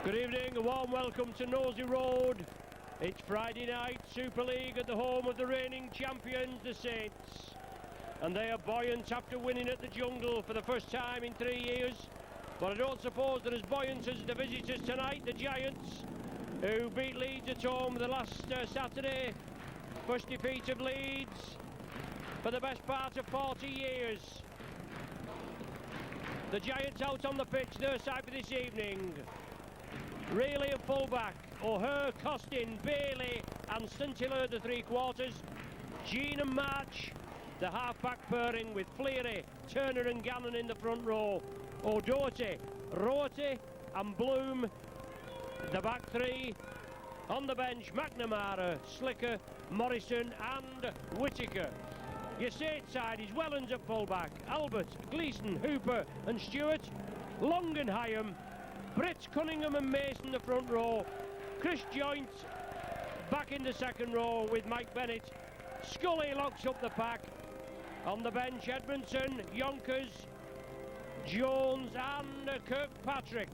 Good evening, a warm welcome to Nosey Road. It's Friday night, Super League at the home of the reigning champions, the Saints. And they are buoyant after winning at the Jungle for the first time in 3 years. But I don't suppose they're as buoyant as the visitors tonight, the Giants, who beat Leeds at home the last Saturday. First defeat of Leeds for the best part of 40 years. The Giants out on the pitch, their side for this evening. Reilly at full-back, O'Hare, Costin, Bailey and Stintiller the three-quarters. Jean and March, the half-back pairing with Fleary, Turner and Gannon in the front row. O'Doherty, Roty and Bloom, the back three. On the bench, McNamara, Slicker, Morrison and Whittaker. Your Saints side is Wellens at full-back, Albert, Gleeson, Hooper and Stewart. Long and Hyam, Britt, Cunningham and Mason the front row. Chris Joint back in the second row with Mike Bennett. Scully locks up the pack. On the bench, Edmondson, Yonkers, Jones and Kirkpatrick.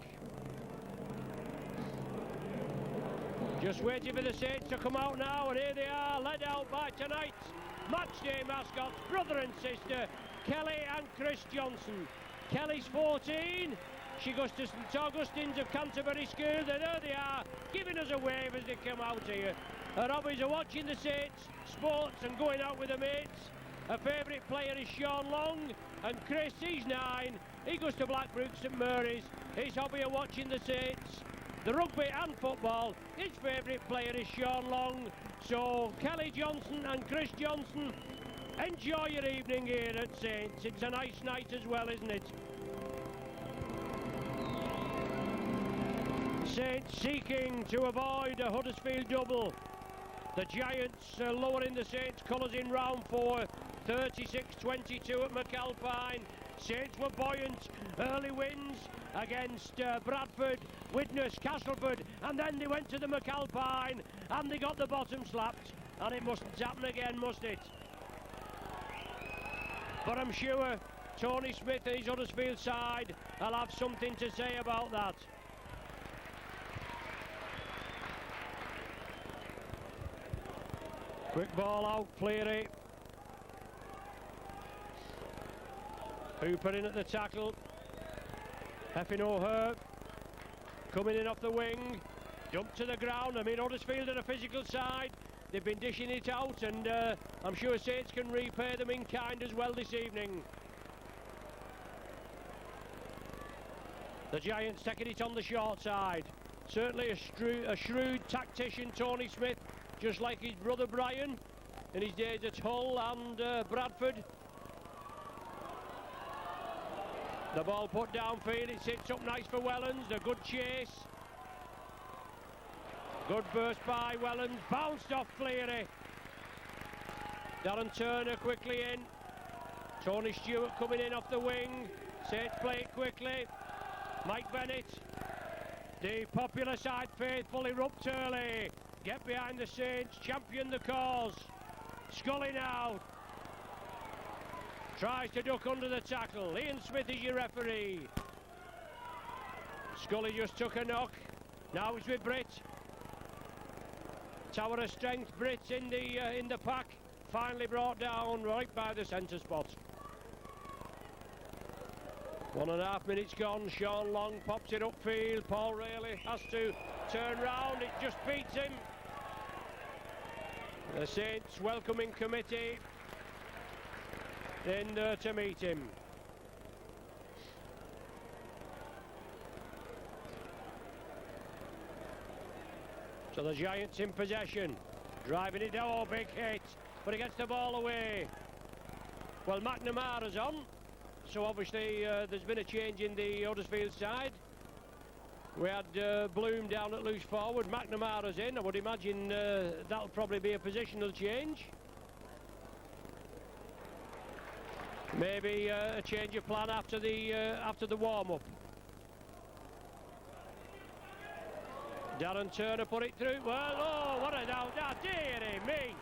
Just waiting for the Saints to come out now, and here they are, led out by tonight's matchday mascots, brother and sister, Kelly and Chris Johnson. Kelly's 14. She goes to St Augustine's of Canterbury School, and there they are, giving us a wave as they come out here. Her hobbies are watching the Saints, sports and going out with her mates. Her favourite player is Sean Long, and Chris, he's 9. He goes to Blackbrook St Mary's. His hobby are watching the Saints, the rugby and football. His favourite player is Sean Long. So Kelly Johnson and Chris Johnson, enjoy your evening here at Saints. It's a nice night as well, isn't it? Saints seeking to avoid a Huddersfield double. The Giants lowering the Saints colours in round 4, 36-22 at McAlpine. Saints were buoyant, early wins against Bradford, Widnes, Castleford, and then they went to the McAlpine and they got the bottom slapped, and it mustn't happen again, must it? But I'm sure Tony Smith and his Huddersfield side will have something to say about that. Quick ball out, Fleary. Hooper in at the tackle. Heffin O'Hare coming in off the wing. Dumped to the ground. I mean, Huddersfield are a physical side. They've been dishing it out, and I'm sure Saints can repay them in kind as well this evening. The Giants taking it on the short side. Certainly a shrewd tactician, Tony Smith, just like his brother Brian in his days at Hull and Bradford. The ball put downfield, it sits up nice for Wellens, a good chase. Good burst by Wellens, bounced off Fleary. Darren Turner quickly in. Tony Stewart coming in off the wing. Saints play it quickly. Mike Bennett. The popular side faithful erupt early. Get behind the Saints, champion the cause. Scully now. Tries to duck under the tackle. Ian Smith is your referee. Scully just took a knock. Now it's with Britt. Tower of strength, Britt in the pack. Finally brought down right by the centre spot. 1.5 minutes gone. Sean Long pops it upfield. Paul Reilly has to turn round. It just beats him. The Saints welcoming committee in there to meet him. So the Giants in possession, driving it down. Oh, big hit, but he gets the ball away. Well, McNamara's on, so obviously there's been a change in the Huddersfield side. We had Bloom down at loose forward. McNamara's in. I would imagine that'll probably be a positional change. Maybe a change of plan after the warm-up. Darren Turner put it through. Well, oh, what a now, dearie me.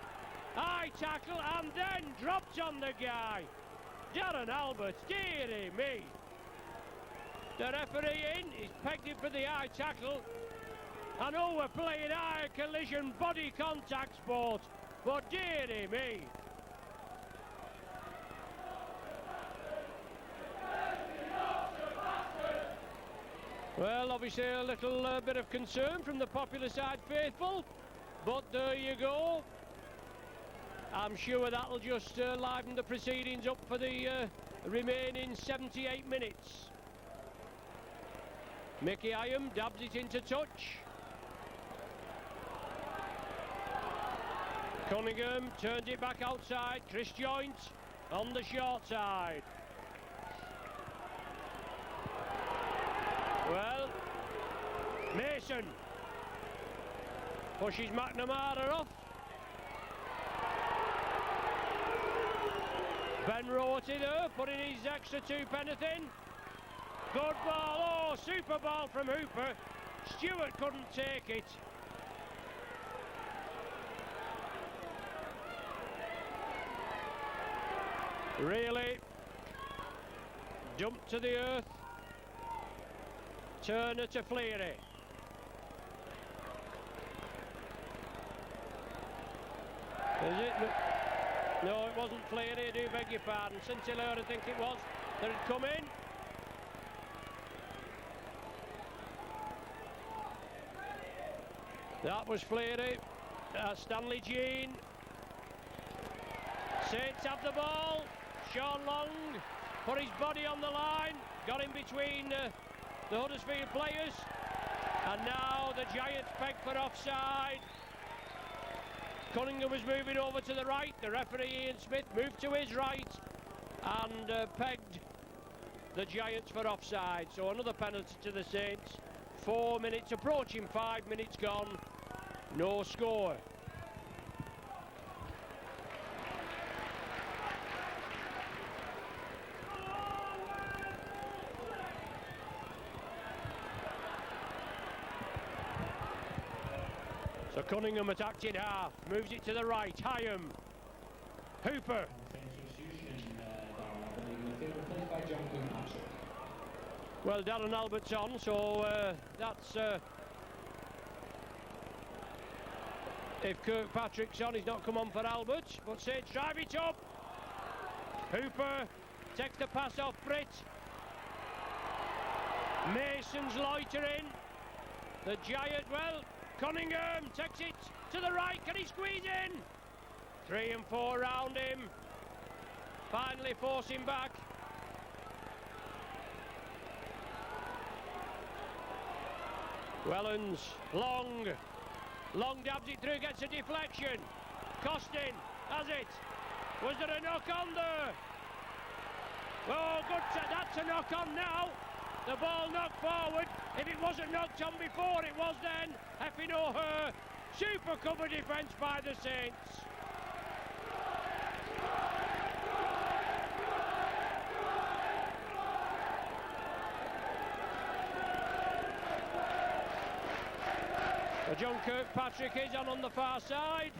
High tackle and then dropped on the guy. Darren Albert, dearie me. The referee in, he's pegged him for the high tackle. I know we're playing high collision body contact sport, but dearie me. Well, obviously a little bit of concern from the popular side faithful, but there you go. I'm sure that'll just liven the proceedings up for the remaining 78 minutes. Mickey Hyam dabs it into touch. Cunningham turns it back outside. Chris Joint on the short side. Well, Mason pushes McNamara off. Ben Rorty there, putting his extra two-penneth in. Good ball, oh, super ball from Hooper. Stewart couldn't take it. Really dumped to the earth. Turner to Fleary. Is it? No, it wasn't Fleary, I do beg your pardon. St-Hilaire, I think it was, that had come in. That was Fleary. Stanley Jean. Saints have the ball. Sean Long put his body on the line, got in between the Huddersfield players, and now the Giants peg for offside. Cunningham was moving over to the right. The referee Ian Smith moved to his right and pegged the Giants for offside. So another penalty to the Saints. 4 minutes approaching, 5 minutes gone. No score. So Cunningham attacked in half, moves it to the right. Hyam, Hooper. Well, Darren Albert's on, so that's... if Kirkpatrick's on, he's not come on for Albert, but Saints drive it up. Hooper takes the pass off Britt. Mason's loitering. The Giant, well, Cunningham takes it to the right. Can he squeeze in? 3 and 4 round him. Finally force him back. Wellens, Long dabs it through, gets a deflection. Costin has it. Was there a knock on there? Oh, good, that's a knock on now. The ball knocked forward. If it wasn't knocked on before, it was then. Heffin O'Hare. Super cover defence by the Saints. Well, John Kirkpatrick is on the far side.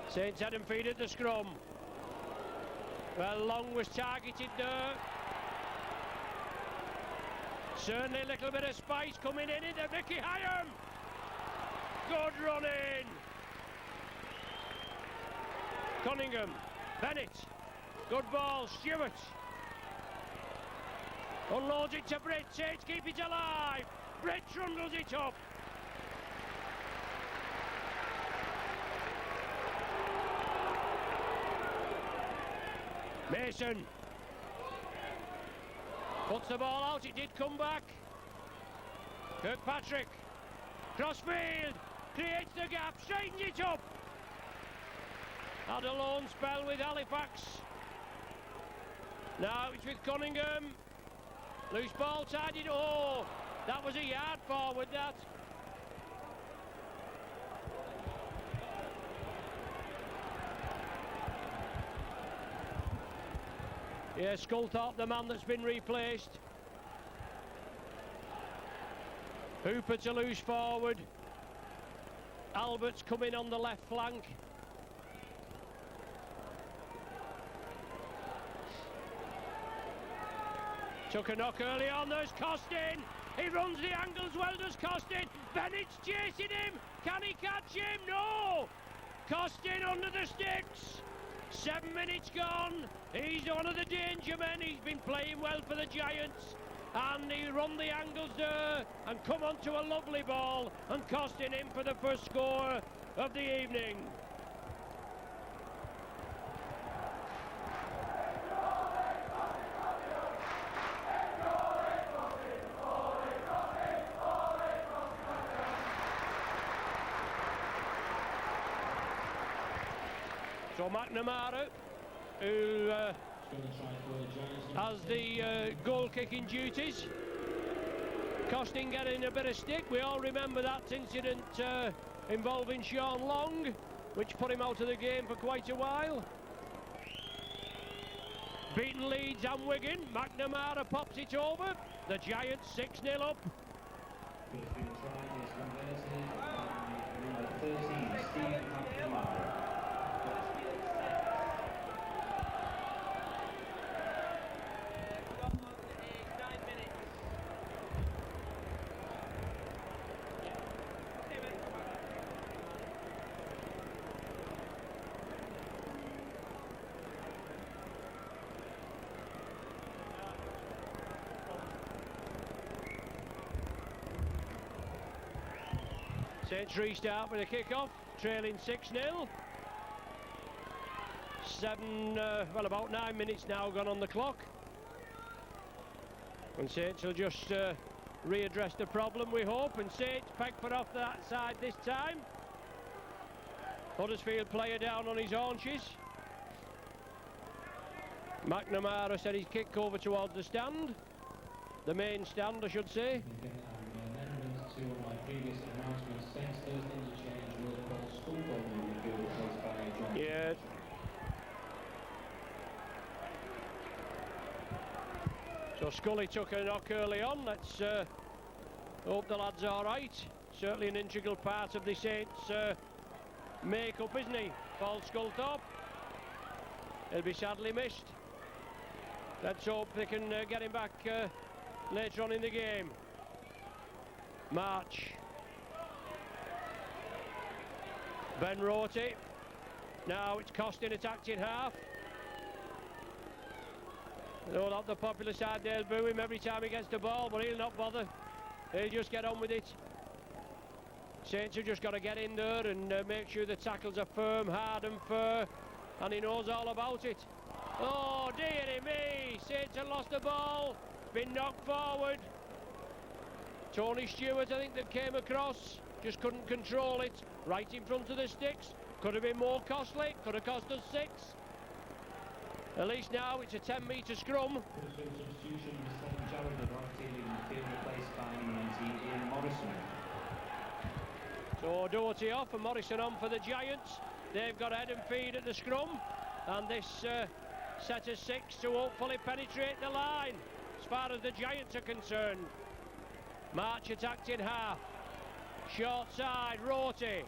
Saints head and feet at the scrum. Well, Long was targeted there. Certainly a little bit of spice coming in into Mickey Hyam. Good running. Cunningham, Bennett. Good ball, Stewart. Unloads it to Britt. Saints keep it alive. Britt trundles it up. Mason puts the ball out, it did come back. Kirkpatrick, crossfield, creates the gap, straightens it up. Had a lone spell with Halifax. Now it's with Cunningham. Loose ball tidied, oh, that was a yard forward, that. Yeah, Sculthorpe, the man that's been replaced. Hooper to loose forward. Albert's coming on the left flank. Took a knock early on, there's Costin. He runs the angles well, does Costin. Bennett's chasing him. Can he catch him? No! Costin under the sticks. 7 minutes gone. He's one of the danger men. He's been playing well for the Giants. And he run the angles there and come onto a lovely ball and Costin in for the first score of the evening. So McNamara, who has the goal-kicking duties. Costin getting a bit of stick. We all remember that incident involving Sean Long, which put him out of the game for quite a while. Beaten Leeds and Wigan. McNamara pops it over. The Giants 6-0 up. Number 13, Steve McNamara. Saints restart with a kick-off, trailing 6-0. About 9 minutes now gone on the clock. And Saints will just readdress the problem, we hope. And Saints Peckford off that side this time. Huddersfield player down on his haunches. McNamara said he's kicked over towards the stand. The main stand, I should say. To my previous announcement, Saints Thursday interchange will call Schoolboy in the field replaced by John. Yeah. So Scully took a knock early on. Let's hope the lad's all right. Certainly an integral part of the Saints' make-up, isn't he? Paul Sculthorpe. He'll be sadly missed. Let's hope they can get him back later on in the game. March. Ben Rorty. Now it's Costin attacked in half. Though not the popular side, they'll boo him every time he gets the ball, but he'll not bother. He'll just get on with it. Saints have just got to get in there and make sure the tackles are firm, hard and fair, and he knows all about it. Oh, dearie me! Saints have lost the ball. Been knocked forward. Tony Stewart, I think, that came across, just couldn't control it. Right in front of the sticks. Could have been more costly, could have cost us 6. At least now it's a 10-metre scrum. Substitution was Jared in the field replaced by 19 Ian Morrison. So Doherty off and Morrison on for the Giants. They've got head and feed at the scrum. And this set of 6 to hopefully penetrate the line, as far as the Giants are concerned. March attacked in half. Short side, Rorty.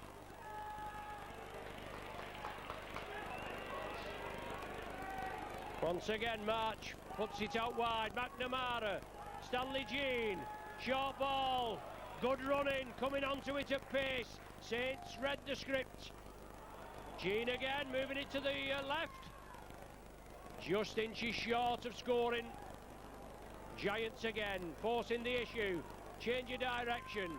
Once again, March puts it out wide. McNamara, Stanley Jean, short ball. Good running, coming onto it at pace. Saints read the script. Jean again, moving it to the left. Just inches short of scoring. Giants again, forcing the issue. Change of direction.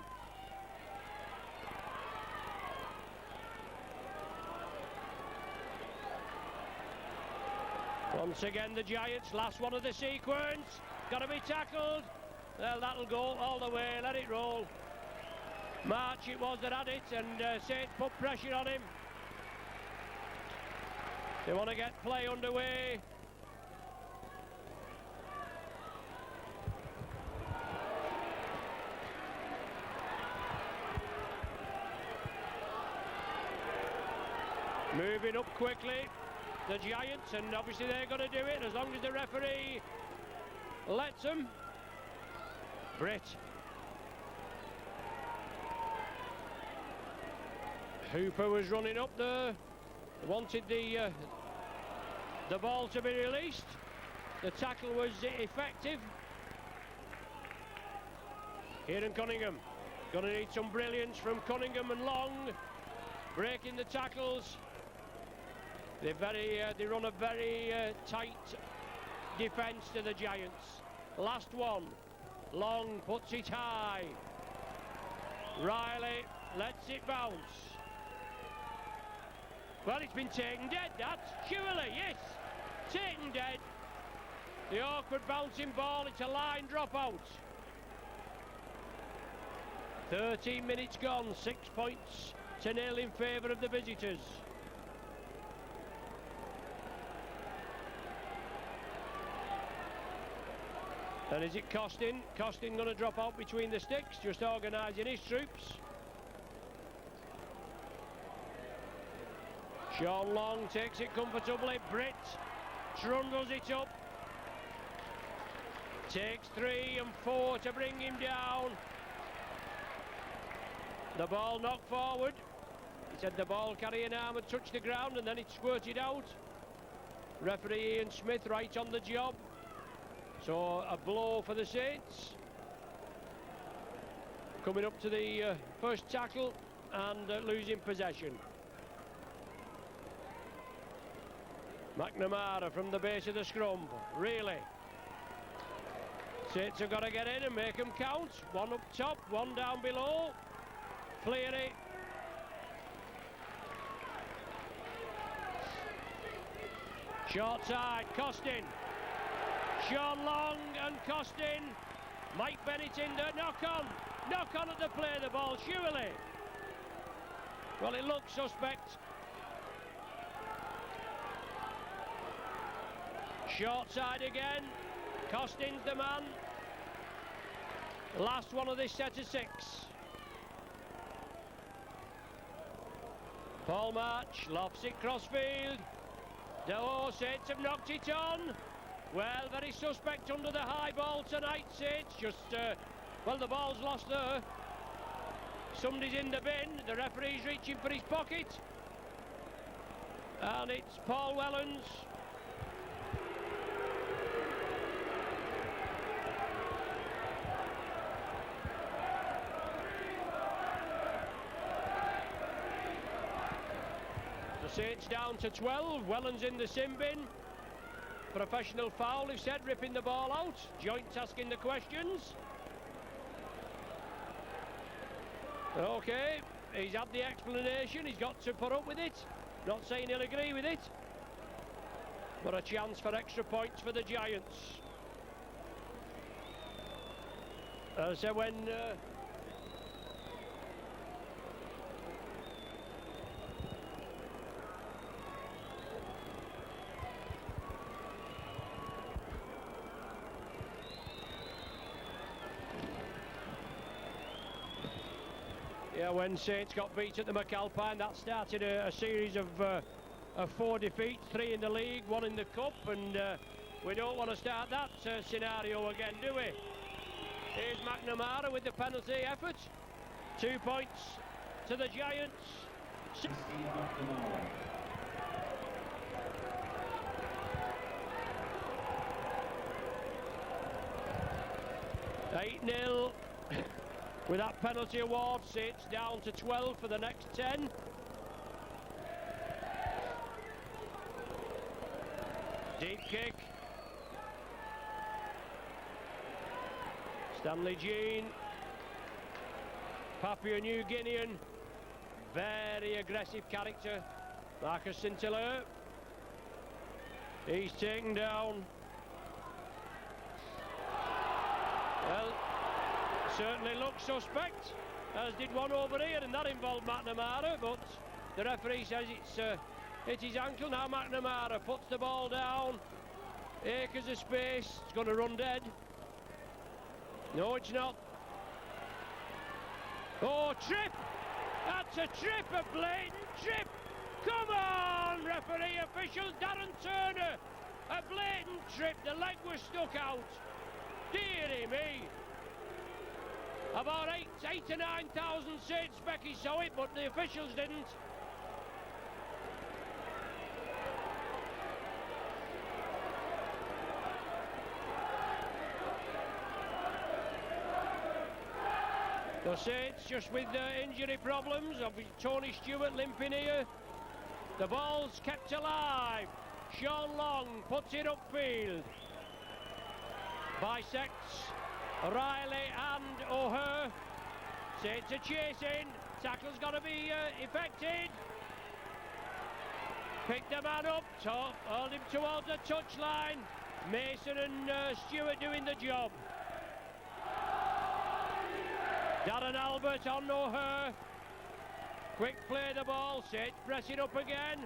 Once again the Giants, last one of the sequence. Got to be tackled. Well, that'll go all the way, let it roll. March it was that had it, and Saints put pressure on him. They want to get play underway. Moving up quickly, the Giants, and obviously they're going to do it as long as the referee lets them. Britt. Hooper was running up there, wanted the ball to be released. The tackle was effective, Kieran Cunningham. Going to need some brilliance from Cunningham and Long. Breaking the tackles. They run a very tight defence to the Giants. Last one. Long puts it high. Riley lets it bounce. Well, it's been taken dead, that. Surely, yes. Taken dead. The awkward bouncing ball, it's a line dropout. 13 minutes gone, 6 points to nil in favour of the visitors. And is it Costin? Costin going to drop out between the sticks, just organising his troops. Sean Long takes it comfortably. Britt trundles it up. Takes 3 and 4 to bring him down. The ball knocked forward. He said the ball carrying arm had touched the ground and then it squirted out. Referee Ian Smith right on the job. So a blow for the Saints. Coming up to the first tackle and losing possession. McNamara from the base of the scrum. Really. Saints have got to get in and make them count. One up top, one down below. Cleary. Short side, Costin. Sean Long and Costin. Mike Bennett in there, knock on at the play of the ball, surely. Well, it looks suspect. Short side again. Costin's the man. Last one of this set of 6. Paul March lofts it crossfield. The Saints have knocked it on. Well, very suspect under the high ball tonight, Saints. Just, well, the ball's lost there. Somebody's in the bin. The referee's reaching for his pocket. And it's Paul Wellens. Saints down to 12. Wellens in the sin bin. Professional foul, he said, ripping the ball out. Joint's asking the questions. Okay, he's had the explanation. He's got to put up with it. Not saying he'll agree with it. But a chance for extra points for the Giants. So when... when Saints got beat at the McAlpine, that started a series of 4 defeats, 3 in the league, 1 in the cup, and we don't want to start that scenario again, do we? Here's McNamara with the penalty effort. 2 points to the Giants. 8-0. With that penalty award, Saints down to 12 for the next 10. Deep kick. Stanley Jean. Papua New Guinean. Very aggressive character. Marcus St-Hilaire. He's taken down. Well, certainly looks suspect, as did one over here, and that involved McNamara, but the referee says it's hit his ankle. Now McNamara puts the ball down. Acres of space. It's going to run dead. No, it's not. Oh, trip! That's a trip, a blatant trip! Come on, referee officials, Darren Turner! A blatant trip, the leg was stuck out. Dearie me! About 8 to 9,000 Saints Becky saw it, but the officials didn't. So Saints just with injury problems. Obviously Tony Stewart limping here. The ball's kept alive. Sean Long puts it upfield. Bisects Riley and O'Hare. Saints are chasing. Tackle's got to be effected. Pick the man up, hold him towards the touchline. Mason and Stewart doing the job. Darren Albert on O'Hare. Quick play the ball, Saints press it up again.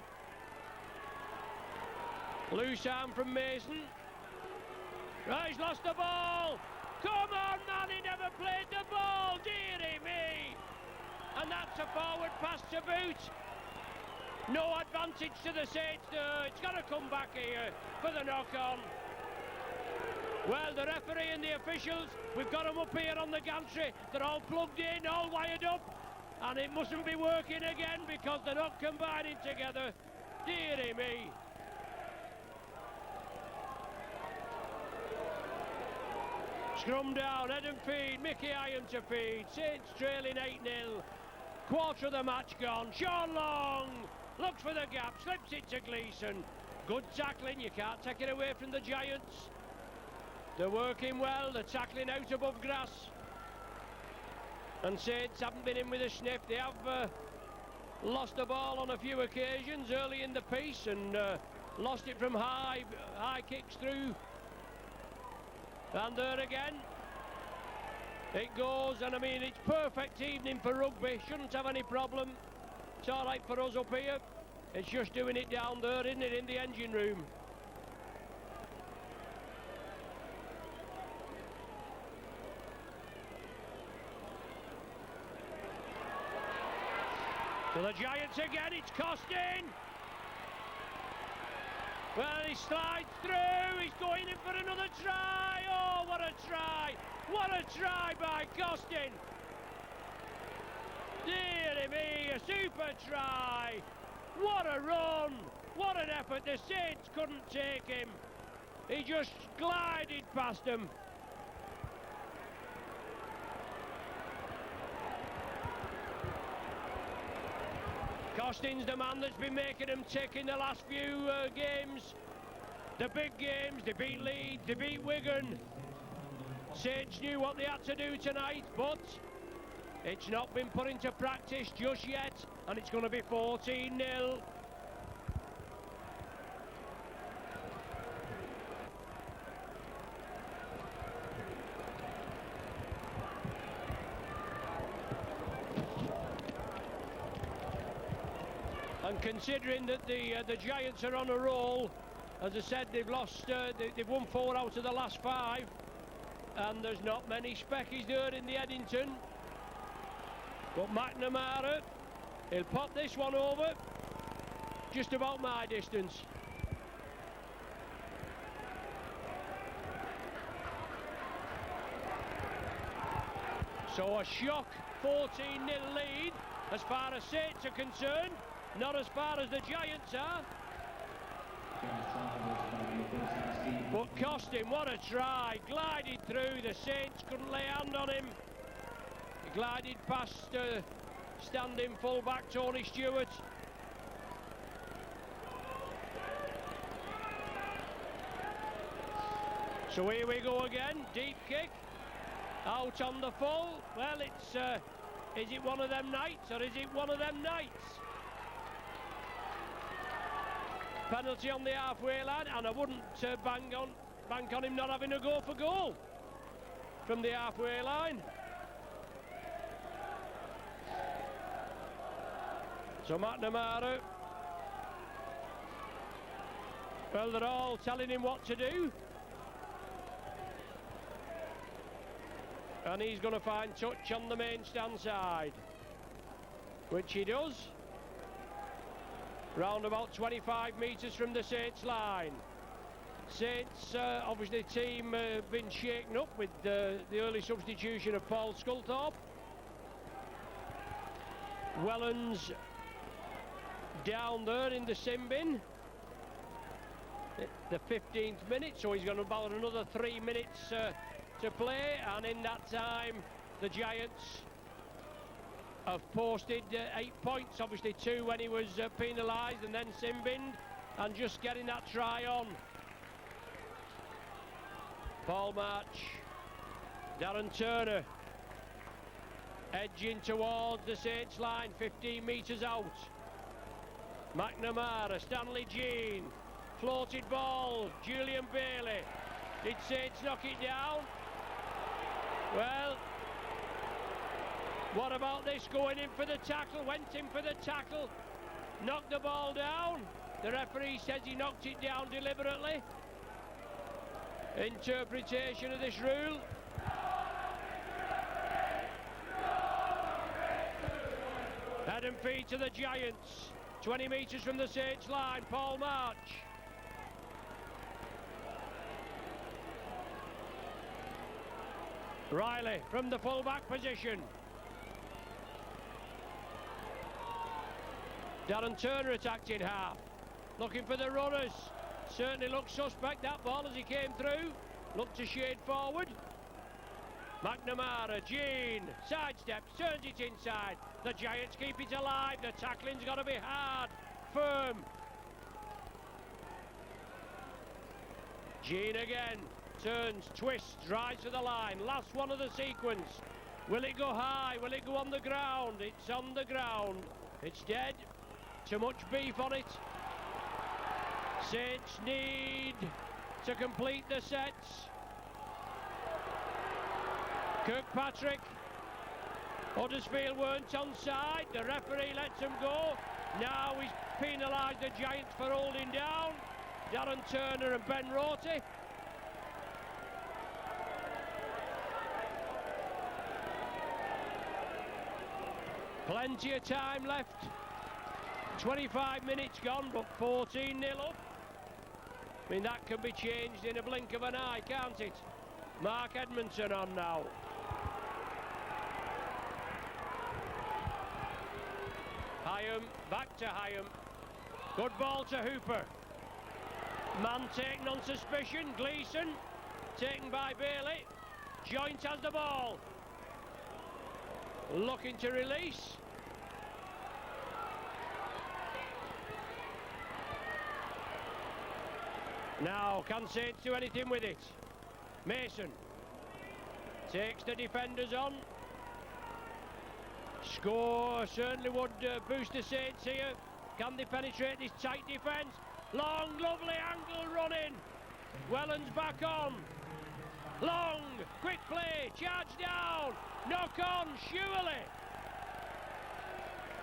Loose arm from Mason. Right, he's lost the ball. Come on, man, he never played the ball, dearie me. And that's a forward pass to boot. No advantage to the Saints there. It's got to come back here for the knock-on. Well, the referee and the officials, we've got them up here on the gantry. They're all plugged in, all wired up. And it mustn't be working again because they're not combining together. Dearie me. Scrum down, head and feed, Mickey Iron to feed. Saints trailing 8-0. Quarter of the match gone. Sean Long looks for the gap, slips it to Gleeson. Good tackling, you can't take it away from the Giants. They're working well, they're tackling out above grass. And Saints haven't been in with a sniff. They have lost the ball on a few occasions early in the piece and lost it from high kicks through. And there again. It goes, and I mean, it's perfect evening for rugby. Shouldn't have any problem. It's all right for us up here. It's just doing it down there, isn't it, in the engine room. So the Giants again, it's costing. Well, he slides through, he's going in for another try. Oh, what a try! What a try by Costin! Dear me, a super try! What a run! What an effort! The Saints couldn't take him. He just glided past them. Costin's the man that's been making them tick in the last few games. The big games, they beat Leeds, they beat Wigan. Saints knew what they had to do tonight, but it's not been put into practice just yet, and it's going to be 14-0. And considering that the Giants are on a roll, as I said, they've lost, they've won 4 out of the last 5, and there's not many speckies there in the Eddington. But McNamara, he'll pop this one over, just about my distance. So a shock 14-0 lead as far as Saints are concerned. Not as far as the Giants are. But Costin, what a try. Glided through. The Saints couldn't lay a hand on him. He glided past standing full-back Tony Stewart. So here we go again. Deep kick. Out on the full. Well, it's... is it one of them nights or is it one of them nights? Penalty on the halfway line, and I wouldn't bank on him not having a go for goal from the halfway line. So McNamara, well, they're all telling him what to do, and he's going to find touch on the main stand side, which he does. Round about 25 metres from the Saints line. Saints, obviously the team been shaken up with the early substitution of Paul Sculthorpe. Wellens down there in the sin bin. The 15th minute, so he's got about another 3 minutes to play, and in that time the Giants have posted 8 points, obviously 2 when he was penalised and then sin-binned, and just getting that try on. Paul March, Darren Turner, edging towards the Saints line, 15 metres out. McNamara, Stanley Jean, floated ball, Julian Bailey. Did Saints knock it down? Well, what about this, going in for the tackle? Went in for the tackle, knocked the ball down. The referee says he knocked it down deliberately. Interpretation of this rule. Head and feet to the Giants. 20 metres from the Saints line, Paul March. Riley from the full-back position. Darren Turner attacked in half. Looking for the runners. Certainly looked suspect, that ball, as he came through. Looked to shade forward. McNamara, Jean, sidesteps, turns it inside. The Giants keep it alive. The tackling's got to be hard, firm. Jean again, turns, twists, drives to the line. Last one of the sequence. Will it go high? Will it go on the ground? It's on the ground. It's dead. Too much beef on it. Saints need to complete the sets. Kirkpatrick. Huddersfield weren't onside. The referee lets them go. Now he's penalised the Giants for holding down. Darren Turner and Ben Rorty. Plenty of time left. 25 minutes gone, but 14-0 up. I mean, that can be changed in a blink of an eye, can't it? Mark Edmondson on now. Hyam, back to Hyam. Good ball to Hooper. Man taken on suspicion, Gleeson. Taken by Bailey. Joint has the ball. Looking to release. Now, can Saints do anything with it? Mason takes the defenders on. Score certainly would boost the Saints here. Can they penetrate this tight defence? Long, lovely angle running. Wellens back on. Long, quick play, charge down. Knock on, surely.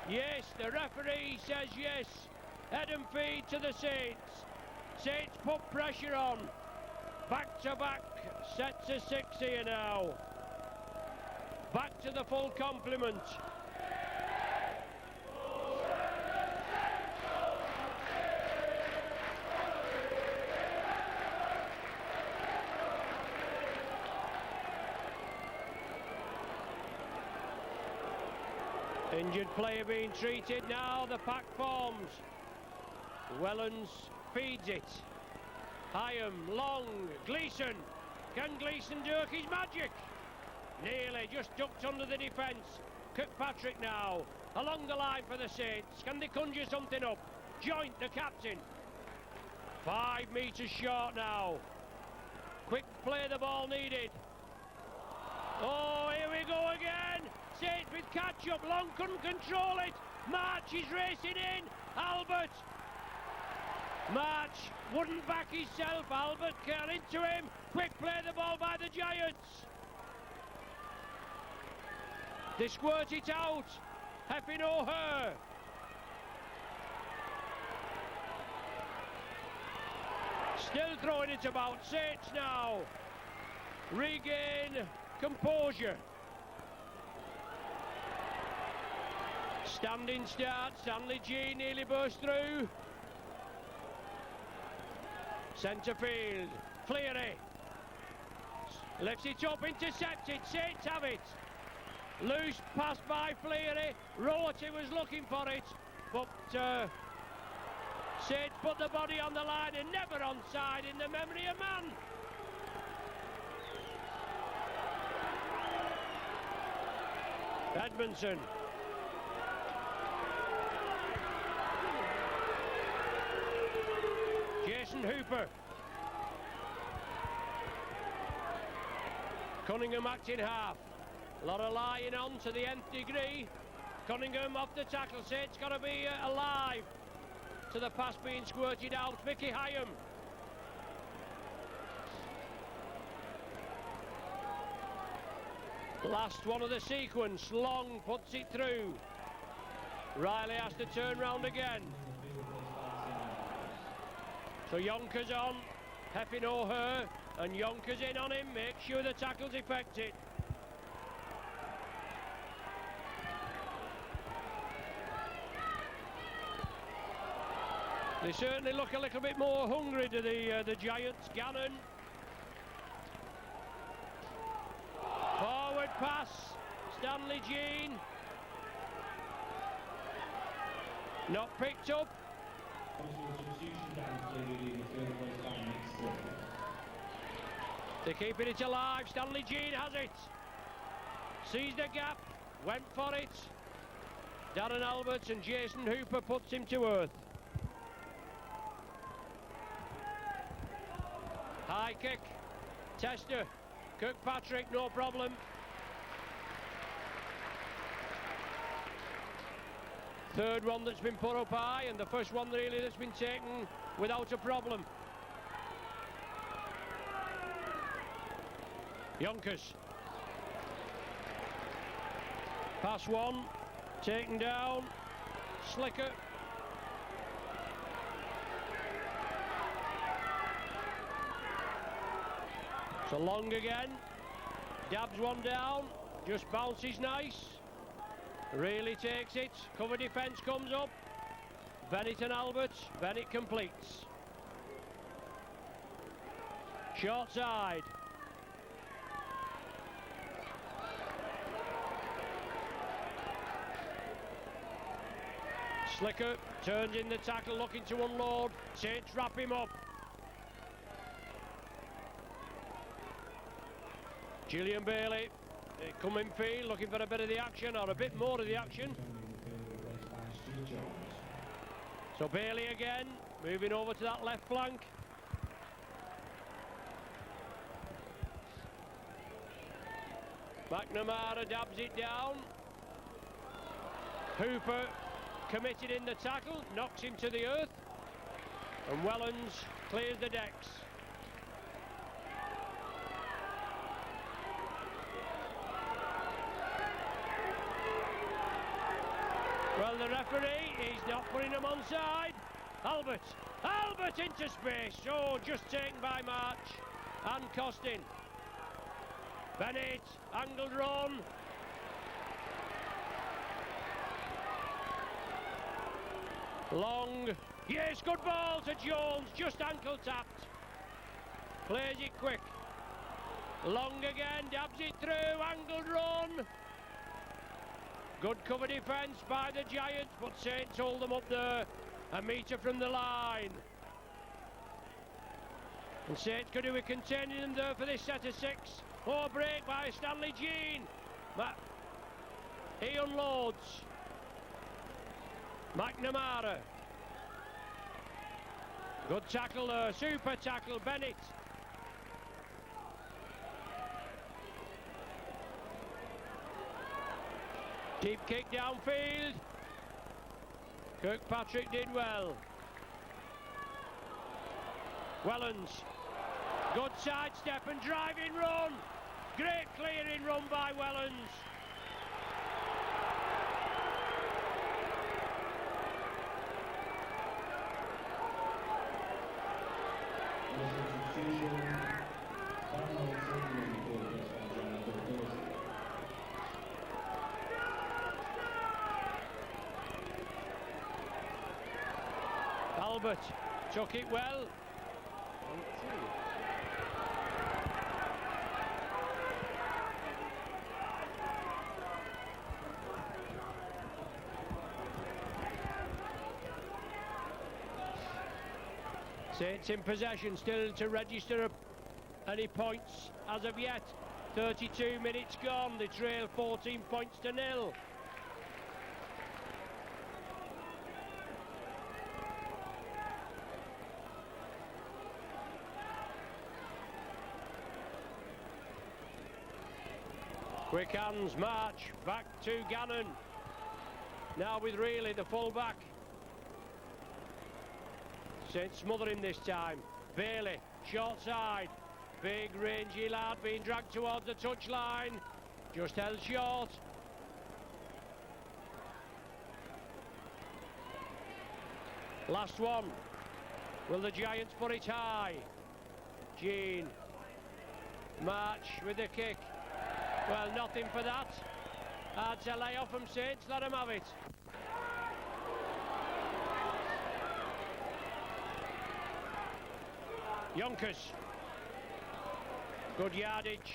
Yes, the referee says yes. Head and feet to the Saints. Saints put pressure on. Back-to-back sets of 6 here now. Back to the full complement. Injured player being treated. Now the pack forms. Wellens feeds it. Hyam, long, Gleeson. Can Gleeson do his magic? Nearly, just ducked under the defence. Kirkpatrick now, along the line for the Saints. Can they conjure something up? Joint, the captain. 5 metres short now. Quick play, the ball needed. Oh, here we go again. Saints with catch-up. Long couldn't control it. March is racing in. Albert. March wouldn't back himself. Albert curl into him. Quick play, the ball by the Giants. They squirt it out. Heffin O'Hare. Still throwing it about. Saints now regain composure. Standing start. Stanley G nearly burst through. Centre field. Cleary. Lifts it up, intercepted. Saints have it. Loose pass by Fleary. Rorty was looking for it, but Saints put the body on the line and never onside in the memory of man. Edmondson Jason Hooper. Cunningham acting half. A lot of lying on to the nth degree. Cunningham off the tackle. Saint's got to be alive to the pass being squirted out. Mickey Hyam. Last one of the sequence. Long puts it through. Riley has to turn round again. So Yonkers on. Heffin O'Hare. And Yonkers in on him. Make sure the tackle's effective. They certainly look a little bit more hungry to the Giants. Gannon. Forward pass. Stanley Jean. Not picked up. They're keeping it alive. Stanley Jean has it. Sees the gap. Went for it. Darren Alberts and Jason Hooper puts him to earth. High kick. Tester. Kirkpatrick, no problem. Third one that's been put up high, and the first one really that's been taken without a problem. Yonkers. Pass one. Taken down. Slicker. So Long again. Dabs one down. Just bounces nice. Really takes it. Cover defence comes up. Bennett and Albert. Bennett completes. Short side. Slicker turns in the tackle, looking to unload. Saints wrap him up. Gillian Bailey, coming field, looking for a bit of the action, or a bit more of the action. So Bailey again, moving over to that left flank. McNamara dabs it down. Hooper committed in the tackle, knocks him to the earth, and Wellens clears the decks. Well, the referee, he's not putting him onside. Albert into space. Oh, just taken by March and Costin. Bennett, angled run. Long, yes, good ball to Jones, just ankle tapped. Plays it quick. Long again, dabs it through, angled run. Good cover defence by the Giants, but Saints hold them up there, a metre from the line. And Saints could do with containing them there for this set of six. Oh, break by Stanley Jean. He unloads. McNamara. Good tackle there, super tackle, Bennett. Deep kick downfield. Kirkpatrick did well. Wellens. Good sidestep and driving run. Great clearing run by Wellens. Albert took it well. Saints in possession, still to register any points as of yet. 32 minutes gone, they trail 14 points to nil. Quick hands, March, back to Gannon. Now with Reilly, the full-back. St smother him this time. Bailey, short side. Big rangy lad being dragged towards the touchline. Just held short. Last one. Will the Giants put it high? Jean. March with the kick. Well, nothing for that. Hard to lay off from Saints. Let him have it. Yonkers. Good yardage.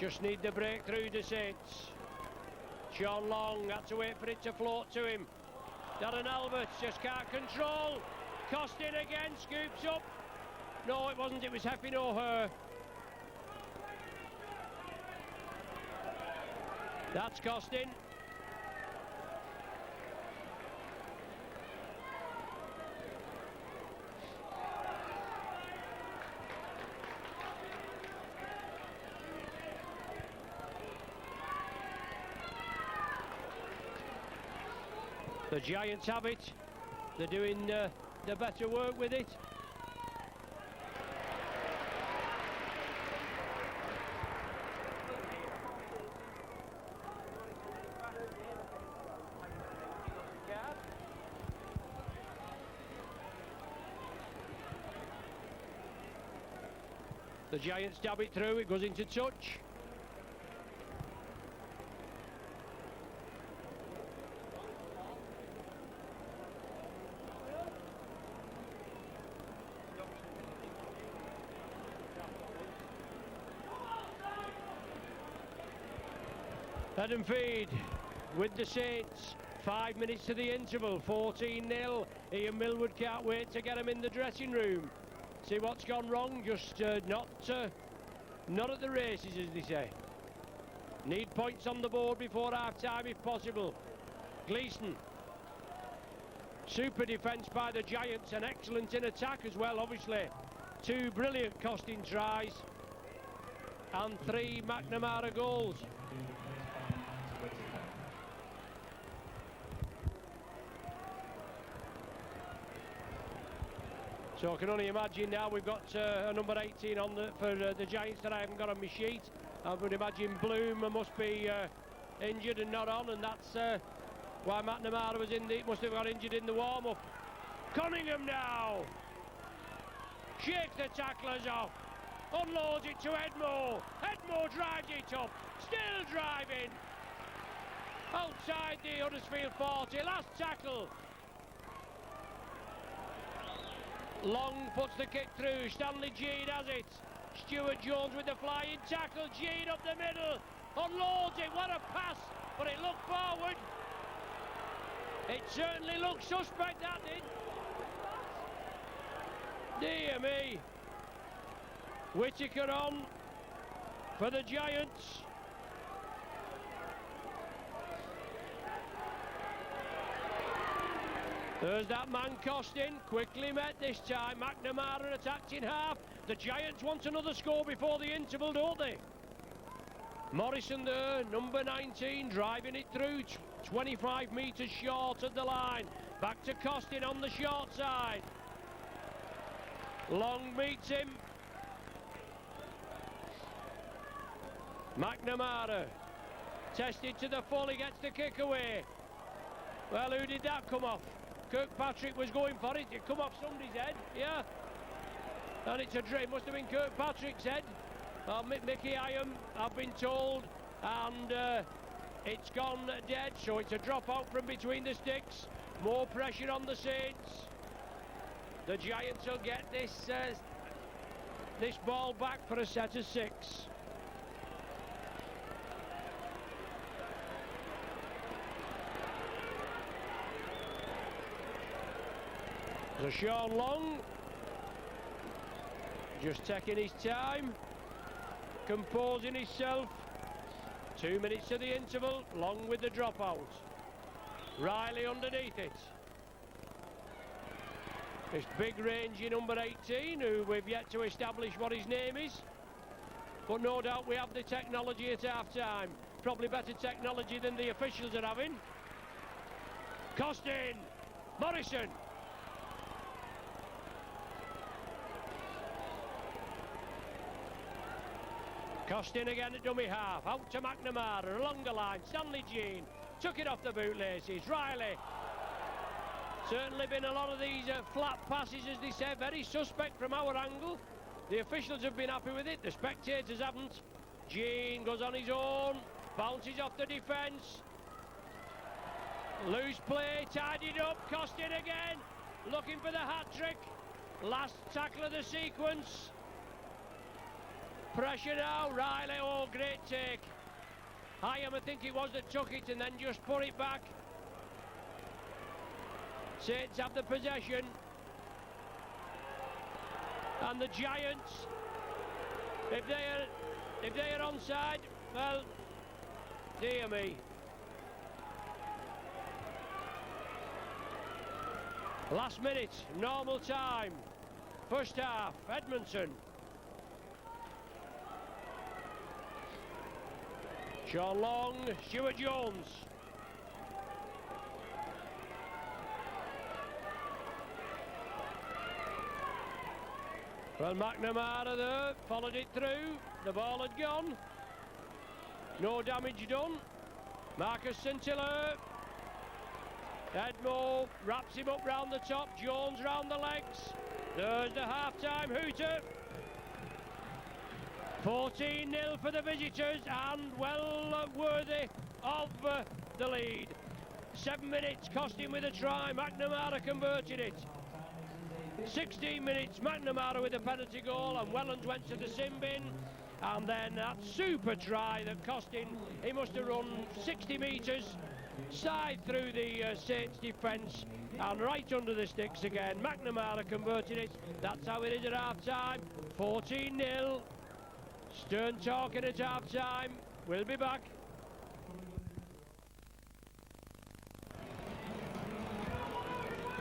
Just need the breakthrough, the Saints. Sean Long had to wait for it to float to him. Darren Alberts just can't control. Costin again, scoops up. No, it wasn't, it was Heffin O'Hare. That's Costin. The Giants have it. They're doing the better work with it. The Giants dab it through, it goes into touch. Head and feed with the Saints. 5 minutes to the interval, 14-0. Ian Millwood can't wait to get him in the dressing room. See what's gone wrong, just not at the races, as they say. Need points on the board before half-time if possible. Gleeson. Super defence by the Giants and excellent in attack as well, obviously. 2 brilliant Costin tries and 3 McNamara goals. So I can only imagine now we've got a number 18 on for the Giants that I haven't got on my sheet. I would imagine Bloom must be injured and not on, and that's why McNamara must have got injured in the warm-up. Cunningham now shakes the tacklers off, unloads it to Edmore. Edmore drives it up, still driving outside the Huddersfield 40. Last tackle. Long puts the kick through. Stanley Jean has it. Stuart Jones with the flying tackle. Jean up the middle. Unloads it. What a pass. But it looked forward. It certainly looked suspect, that did. Dear me. Whittaker on for the Giants. There's that man Costin, quickly met this time. McNamara attacked in half. The Giants want another score before the interval, don't they? Morrison there, number 19, driving it through, 25 metres short of the line. Back to Costin on the short side. Long meets him. McNamara, tested to the full, he gets the kick away. Well, who did that come off? Kirkpatrick was going for it. It come off somebody's head, yeah. And it's a drain. Must have been Kirkpatrick's head. Mickey Iam, I've been told, and it's gone dead. So it's a drop out from between the sticks. More pressure on the Saints. The Giants will get this ball back for a set of 6. So Sean Long just taking his time, composing himself. 2 minutes to the interval, Long with the dropout. Riley underneath it. This big rangy number 18, who we've yet to establish what his name is. but no doubt we have the technology at half-time. Probably better technology than the officials are having. Costin, Morrison. Costin again at dummy half, out to McNamara, along the line, Stanley Jean, took it off the bootlaces, Riley. Certainly been a lot of these flat passes, as they say, very suspect from our angle. The officials have been happy with it, the spectators haven't. Jean goes on his own, bounces off the defence. Loose play, tidied up, Costin again, looking for the hat-trick. Last tackle of the sequence. Pressure now, Riley, oh, great take. Hyam, I think it was that took it and then just put it back. Saints have the possession. And the Giants, if they are onside, well, dear me. Last minute, normal time. First half, Edmondson. Sean Long, Stuart Jones. Well, McNamara there, followed it through. The ball had gone. No damage done. Marcus Scintilla. Edmo wraps him up round the top. Jones round the legs. There's the half-time hooter. 14-0 for the visitors and well worthy of the lead. 7 minutes, Costin with a try, McNamara converted it. 16 minutes, McNamara with a penalty goal and Wellens went to the sin bin. And then that super try that Costin, he must have run 60 metres, side through the Saints defence and right under the sticks again. McNamara converted it. That's how it is at half-time. 14-0. Stern talking at half-time. We'll be back.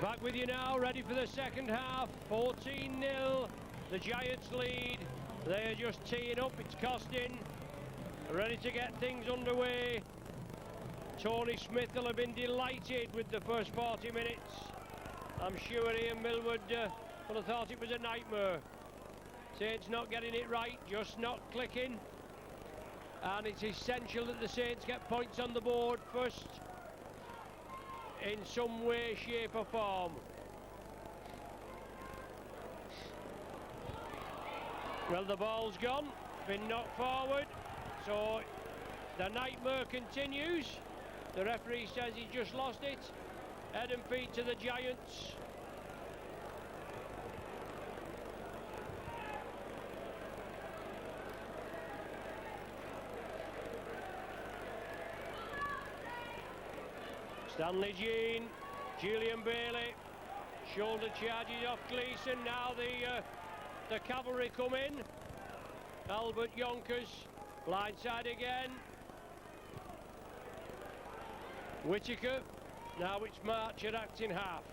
Back with you now, ready for the second half. 14-0. The Giants lead. They're just teeing up. It's Costin. Ready to get things underway. Tony Smith will have been delighted with the first 40 minutes. I'm sure Ian Millwood will have thought it was a nightmare. Saints not getting it right, just not clicking. And it's essential that the Saints get points on the board first in some way, shape or form. Well, the ball's gone, been knocked forward, so the nightmare continues. The referee says he just lost it. Head and feet to the Giants. Stanley Jean, Julian Bailey, shoulder charges off Gleeson. Now the cavalry come in. Albert Yonkers, blindside again. Whittaker, now it's Marcher acting half.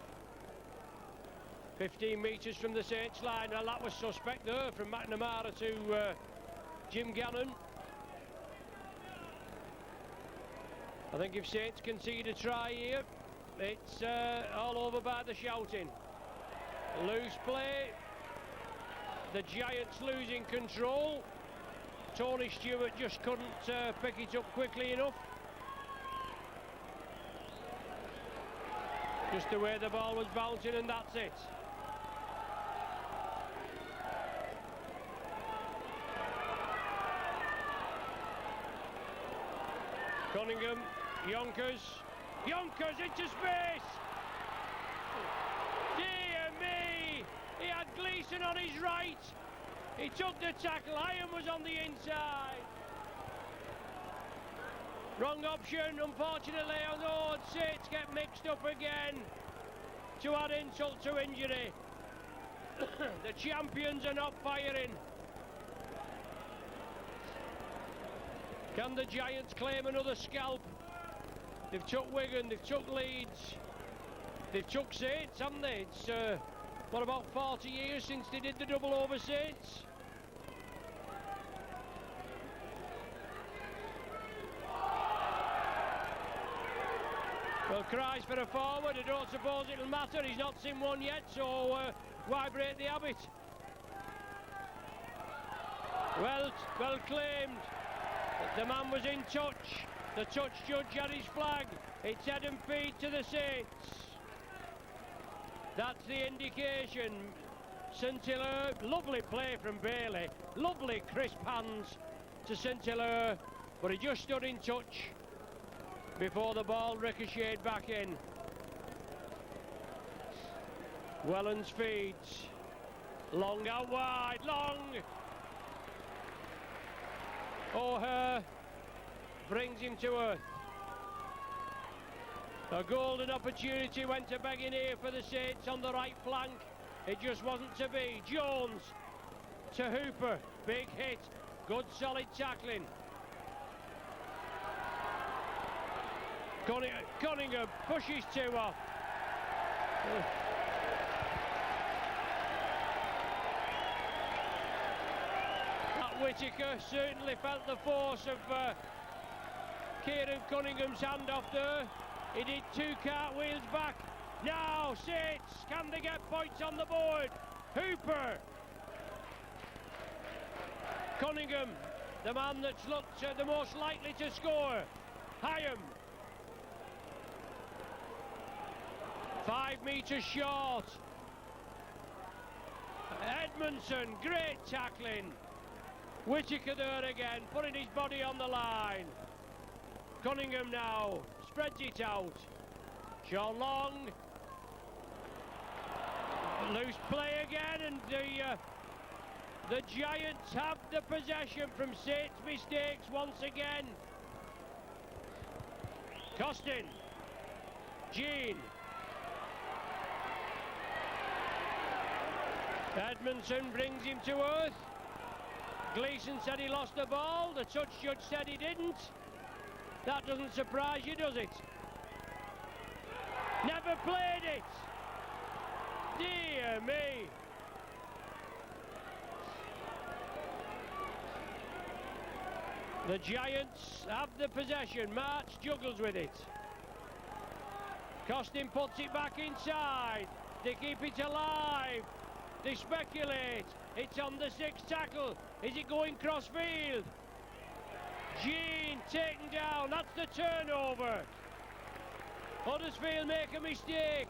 15 metres from the Saints line. Well, that was suspect there from McNamara to Jim Gannon. I think if Saints concede a try here, it's all over by the shouting. Loose play. The Giants losing control. Tony Stewart just couldn't pick it up quickly enough. Just the way the ball was bouncing, and that's it. Cunningham, Yonkers into space! Dear me! He had Gleeson on his right. He took the tackle, Hyam was on the inside. Wrong option, unfortunately. Oh, Saints get mixed up again to add insult to injury. The champions are not firing. Can the Giants claim another scalp? They've took Wigan, they've took Leeds, they've took Saints, haven't they? It's what, about 40 years since they did the double over Saints? Well, cries for a forward. I don't suppose it'll matter. He's not seen one yet, so why break the habit? Well claimed. The man was in touch. The touch judge had his flag. It's head and feet to the Saints. That's the indication. St Hilaire, lovely play from Bailey. Lovely crisp hands to St Hilaire, but he just stood in touch before the ball ricocheted back in. Wellens feeds. Long out wide, long. O'Hare brings him to earth. A golden opportunity went to begging here for the Saints on the right flank. It just wasn't to be. Jones to Hooper. Big hit. Good solid tackling. Cunningham pushes two off. Whittaker certainly felt the force of Kieran Cunningham's hand off there. He did two cartwheels back. Now Saints, can they get points on the board? Hooper. Cunningham, the man that's looked the most likely to score. Hyam. 5 metres short. Edmondson, great tackling. Whittaker there again, putting his body on the line. Cunningham now spreads it out. Sean Long. Loose play again, and the Giants have the possession from Saints' mistakes once again. Costin. Jean. Edmondson brings him to earth. Gleeson said he lost the ball. The touch judge said he didn't. That doesn't surprise you, does it? Never played it. Dear me. The Giants have the possession. March juggles with it. Costin puts it back inside. They keep it alive. They speculate. It's on the sixth tackle. Is it going crossfield? Jean taken down. That's the turnover. Huddersfield make a mistake.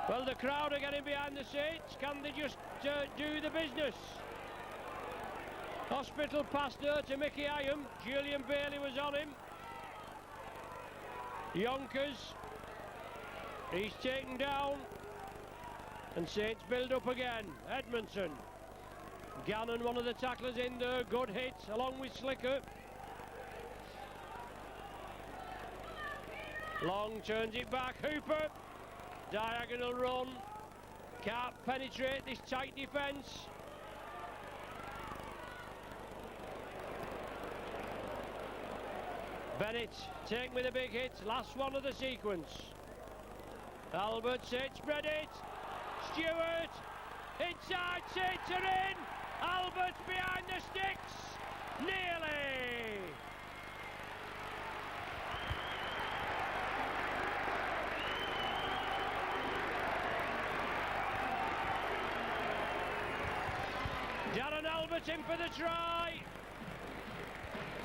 Well, the crowd are getting behind the Saints. Can they just do the business? Hospital passed there to Mickey Hyam. Julian Bailey was on him. Yonkers. He's taken down. And Saints build up again. Edmondson. Gannon, one of the tacklers in there. Good hit, along with Slicker. Long turns it back. Hooper. Diagonal run. Can't penetrate this tight defence. Bennett taken with a big hit. Last one of the sequence. Albert Saints spread it. Stewart. Inside, Saints are in. Albert behind the sticks. Nearly. Darren Albert in for the try.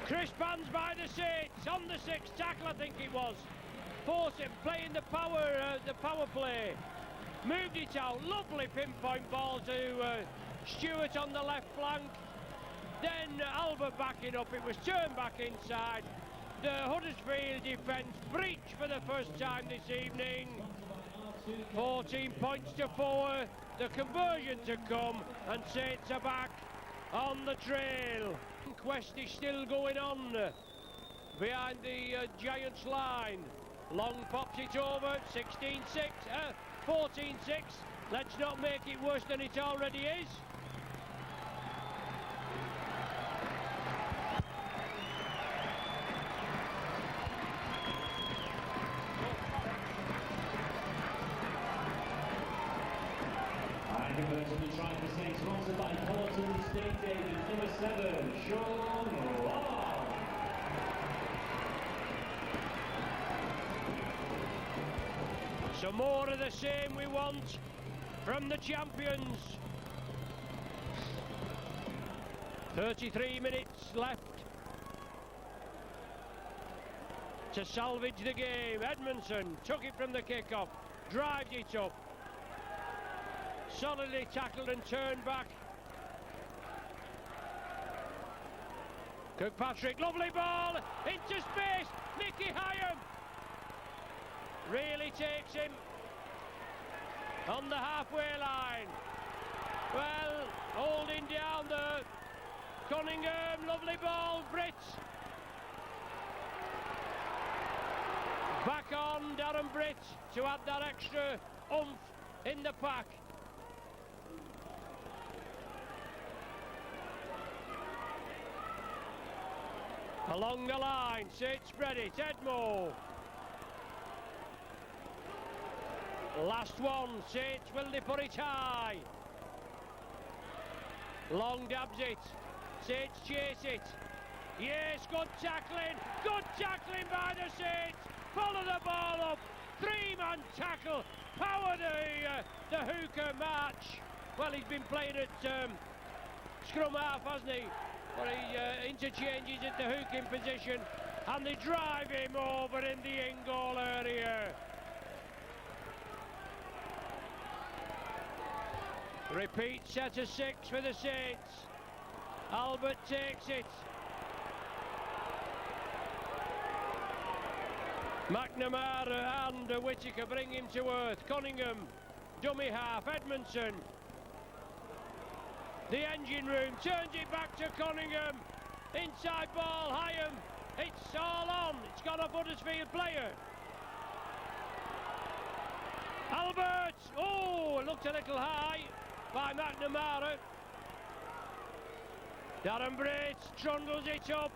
Crisp hands by the Saints on the sixth tackle, I think it was. Forcing, playing the power play. Moved it out. Lovely pinpoint ball to Stewart on the left flank. Then Albert backing up. It was turned back inside. The Huddersfield defence breached for the first time this evening. 14 points to 4. The conversion to come, and Saints are back on the trail. Quest is still going on behind the Giants line. Long pops it over. 16-6, 14-6. Let's not make it worse than it already is. And conversion to try for Saints, sponsored by Portland State David, number 7, Sean Long. Some more of the same we want from the champions. 33 minutes left to salvage the game. Edmondson took it from the kick-off, drives it up, solidly tackled and turned back. Kirkpatrick, lovely ball, into space, Nicky Hyam really takes him on the halfway line. Well, holding down the Cunningham, lovely ball, Brits. Back on Darren Britt to add that extra oomph in the pack. Along the line, Sid spread it, Edmo. Last one, Sid, will they put it high? Long dabs it, Sid chase it. Yes, good tackling by the Sid. Follow the ball up, three-man tackle, power the hooker March. Well, he's been playing at scrum half, hasn't he? But he interchanges at the hooking position, and they drive him over in the in-goal area. Repeat set of 6 for the Saints. Albert takes it. McNamara and Whittaker bring him to earth. Cunningham, dummy half, Edmondson. The engine room turns it back to Cunningham. Inside ball, Hyam. It's all on. It's got a Huddersfield player. Albert. Oh, it looked a little high by McNamara. Darren Britt trundles it up.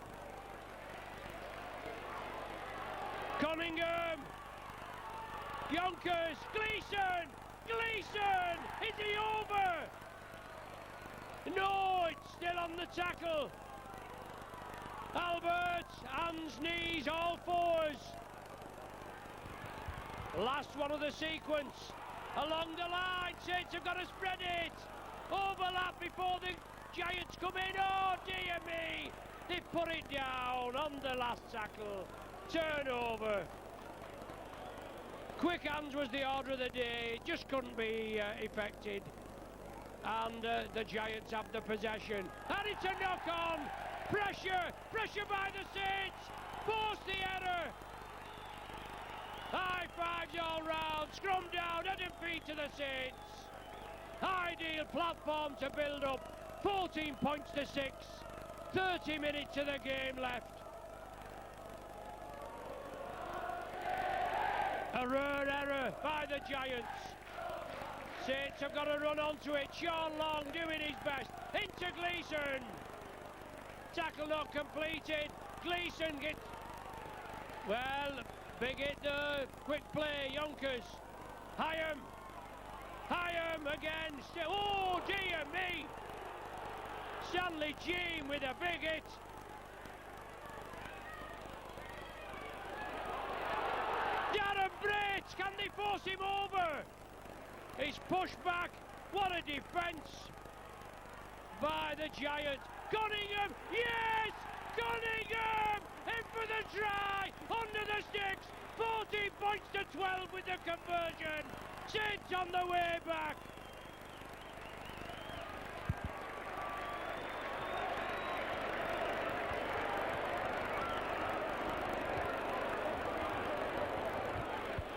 Cunningham. Yonkers. Gleeson. Is he over? No, it's still on the tackle. Albert, hands, knees, all fours. Last one of the sequence. Along the line, Saints have got to spread it. Overlap before the Giants come in. Oh, dear me. They put it down on the last tackle. Turnover. Quick hands was the order of the day. It just couldn't be effected. And the Giants have the possession. And it's a knock-on. Pressure by the Saints. Force the error. High fives all round. Scrum down, head and feet to the Saints. Ideal platform to build up. 14 points to 6. 30 minutes of the game left. A rare error by the Giants. Saints have got to run onto it. Sean Long doing his best. Into Gleeson. Tackle not completed. Gleeson gets... Well, big hit the quick play. Yonkers. Hyam again. Oh, dear me. Stanley Jean with a big hit. Darren Britt, can they force him over? He's pushed back. What a defence by the Giants. Cunningham, yes! Cunningham! In for the try! Under the sticks! 14 points to 12 with the conversion. Saints on the way back.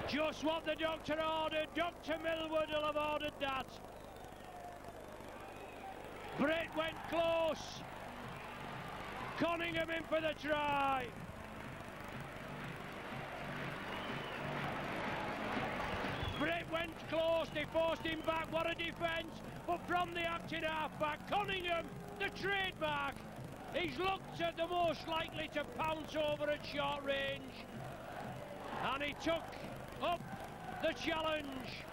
Just what the doctor ordered. Dr. Millwood will have ordered that. Britt went close. Cunningham in for the try. Britt went close. They forced him back. What a defence. But from the acting half-back, Cunningham, the trademark. He's looked at the most likely to pounce over at short range. And he took up the challenge,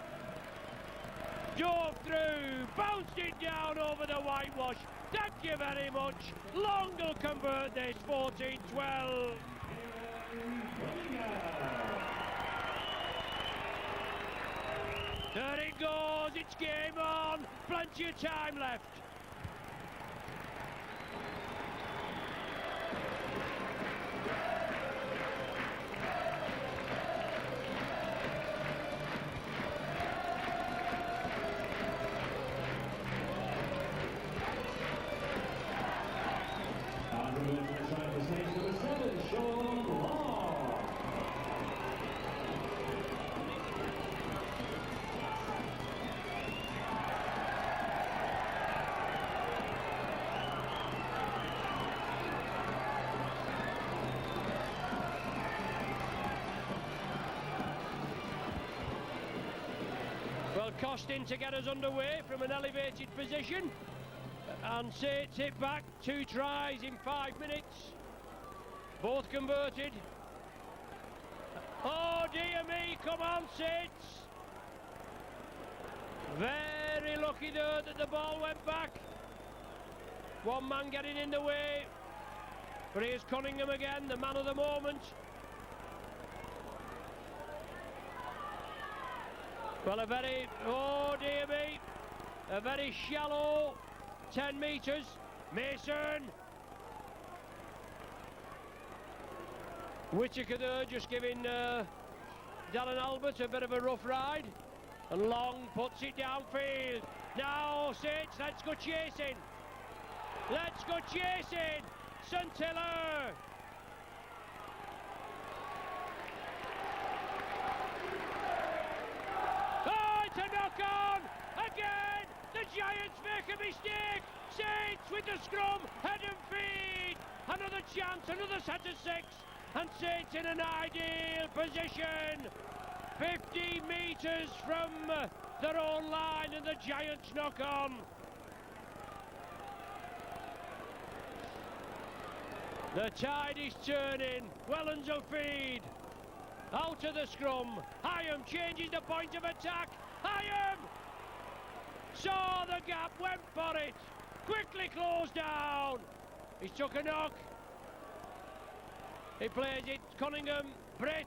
dove through, bounced it down over the whitewash. Thank you very much. Long will convert this. 14-12. There it goes, it's game on. Plenty of time left. Well, Costin to get us underway from an elevated position, and Sates it back. 2 tries in 5 minutes, both converted. Oh dear me, come on Sates. Very lucky there that the ball went back. One man getting in the way, but here's Cunningham again, the man of the moment. Well, oh dear me, a very shallow 10 metres. Mason. Whittaker there just giving Darren Albert a bit of a rough ride. And Long puts it downfield. Now, Sates, let's go chasing. Let's go chasing. Santilla. A knock on again. The Giants make a mistake. Sates with the scrum, head and feed. Another chance, another set of 6, and Sates in an ideal position. 50 metres from their own line, and the Giants knock on. The tide is turning. Wellens will feed. Out of the scrum. Hyam changes the point of attack. Hyam saw the gap, went for it, quickly closed down. He took a knock. He plays it. Cunningham, Britt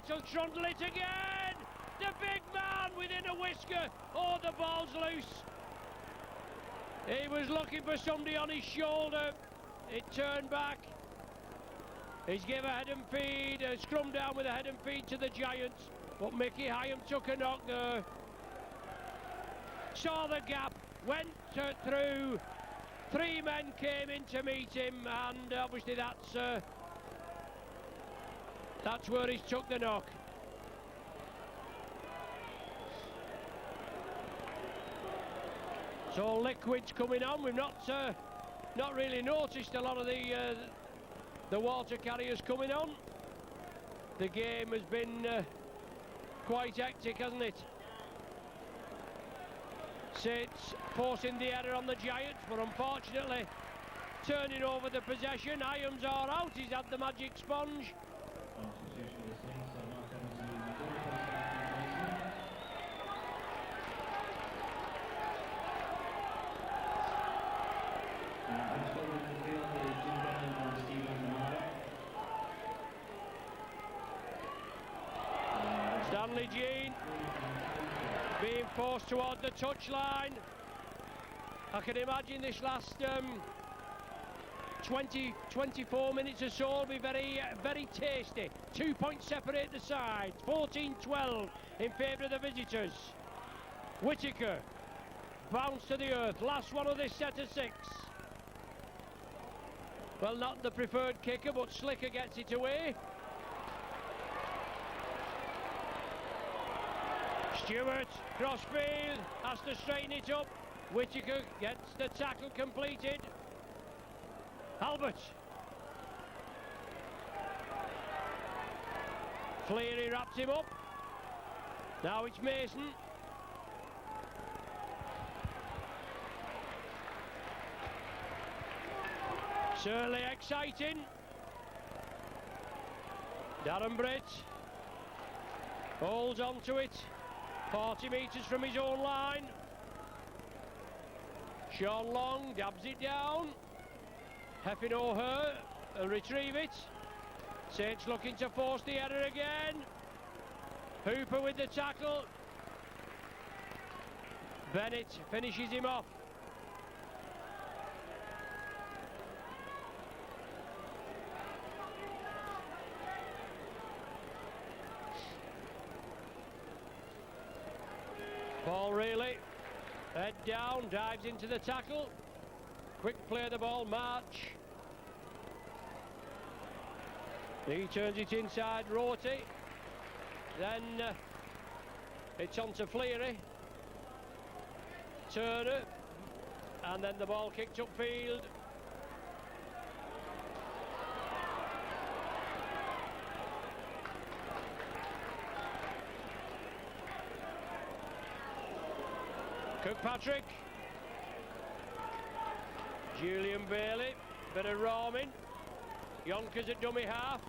will trundle it again. The big man within a whisker. Oh, the ball's loose. He was looking for somebody on his shoulder. It turned back. He's given a head and feed, a scrum down with a head and feed to the Giants. But Mickey Hyam took a knock there. Saw the gap, went through. 3 men came in to meet him, and obviously that's where he's took the knock. So liquids coming on. We've not really noticed a lot of the water carriers coming on. The game has been quite hectic, hasn't it? Sates forcing the error on the Giants, but unfortunately turning over the possession. Hyams are out. He's had the magic sponge. Stanley Jean being forced towards the touchline. I can imagine this last 24 minutes or so will be very, very tasty. 2 points separate the sides. 14-12 in favour of the visitors. Whittaker bounced to the earth. Last one of this set of 6. Well, not the preferred kicker, but Slicker gets it away. Stewart, crossfield, has to straighten it up. Whittaker gets the tackle completed. Albert. Cleary wraps him up. Now it's Mason. Certainly exciting. Darren Britt holds on to it. 40 metres from his own line. Sean Long dabs it down. Heffin O'Hare will retrieve it. Saints looking to force the error again. Hooper with the tackle. Bennett finishes him off. Ball really, head down, dives into the tackle. Quick play of the ball, March. He turns it inside, Rorty. Then it's on to Fleary. Turner. And then the ball kicked upfield. Kirkpatrick. Julian Bailey. Bit of Ramin. Yonkers at dummy half.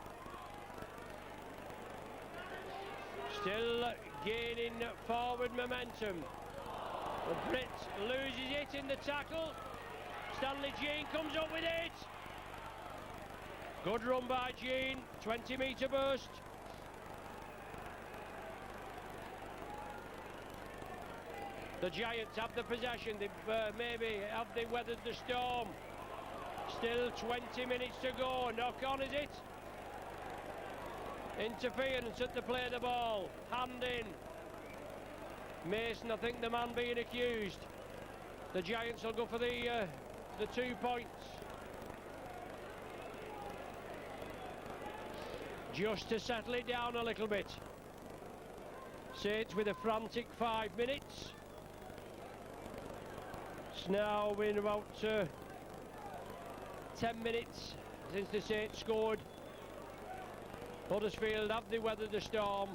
Still gaining forward momentum. The Brit loses it in the tackle. Stanley Jean comes up with it. Good run by Jean. 20-metre burst. The Giants have the possession. They've have they weathered the storm. Still 20 minutes to go. Knock on, is it? Interference at the play of the ball. Hand in. Mason, I think, the man being accused. The Giants will go for the 2 points. Just to settle it down a little bit. Saints with a frantic 5 minutes. It's now been about 10 minutes since the Saints scored. Huddersfield have they weathered the storm.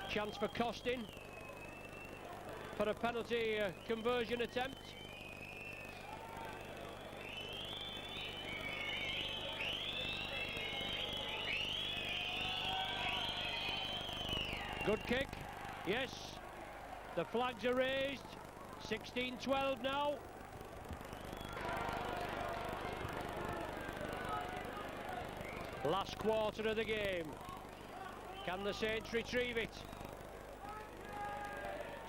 Chance for Costin for a penalty conversion attempt. Good kick, yes. The flags are raised. 16-12 now. Last quarter of the game. Can the Saints retrieve it?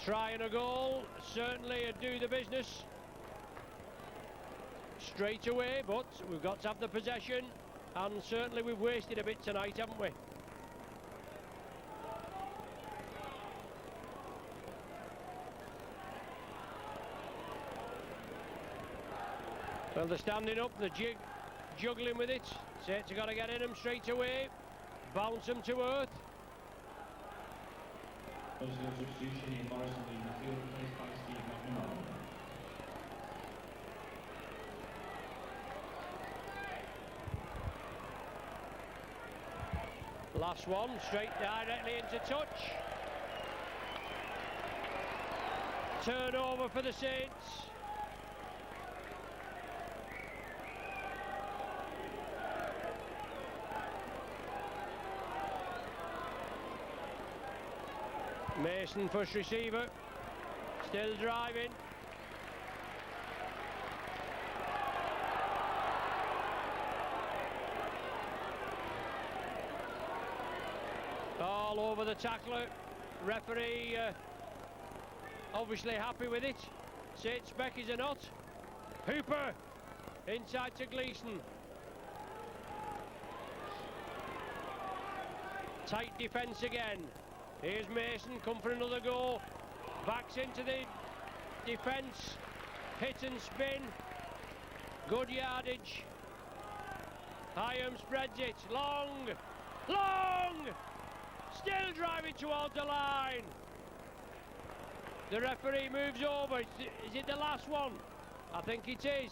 Trying a goal, certainly do the business straight away, but we've got to have the possession, and certainly we've wasted a bit tonight, haven't we? Well, they're standing up, they're juggling with it. Saints have got to get in them straight away, bounce them to earth. Substitution in Morrison in the field, replaced by Steve McNamara. Last one, straight directly into touch. Turnover for the Saints. Mason, first receiver, still driving. All over the tackler. Referee obviously happy with it. Saints Beckies are not. Hooper inside to Gleeson. Tight defence again. Here's Mason, come for another go. Backs into the defence. Hit and spin. Good yardage. Hyam spreads it. Long. Long! Still driving towards the line. The referee moves over. Is it the last one? I think it is.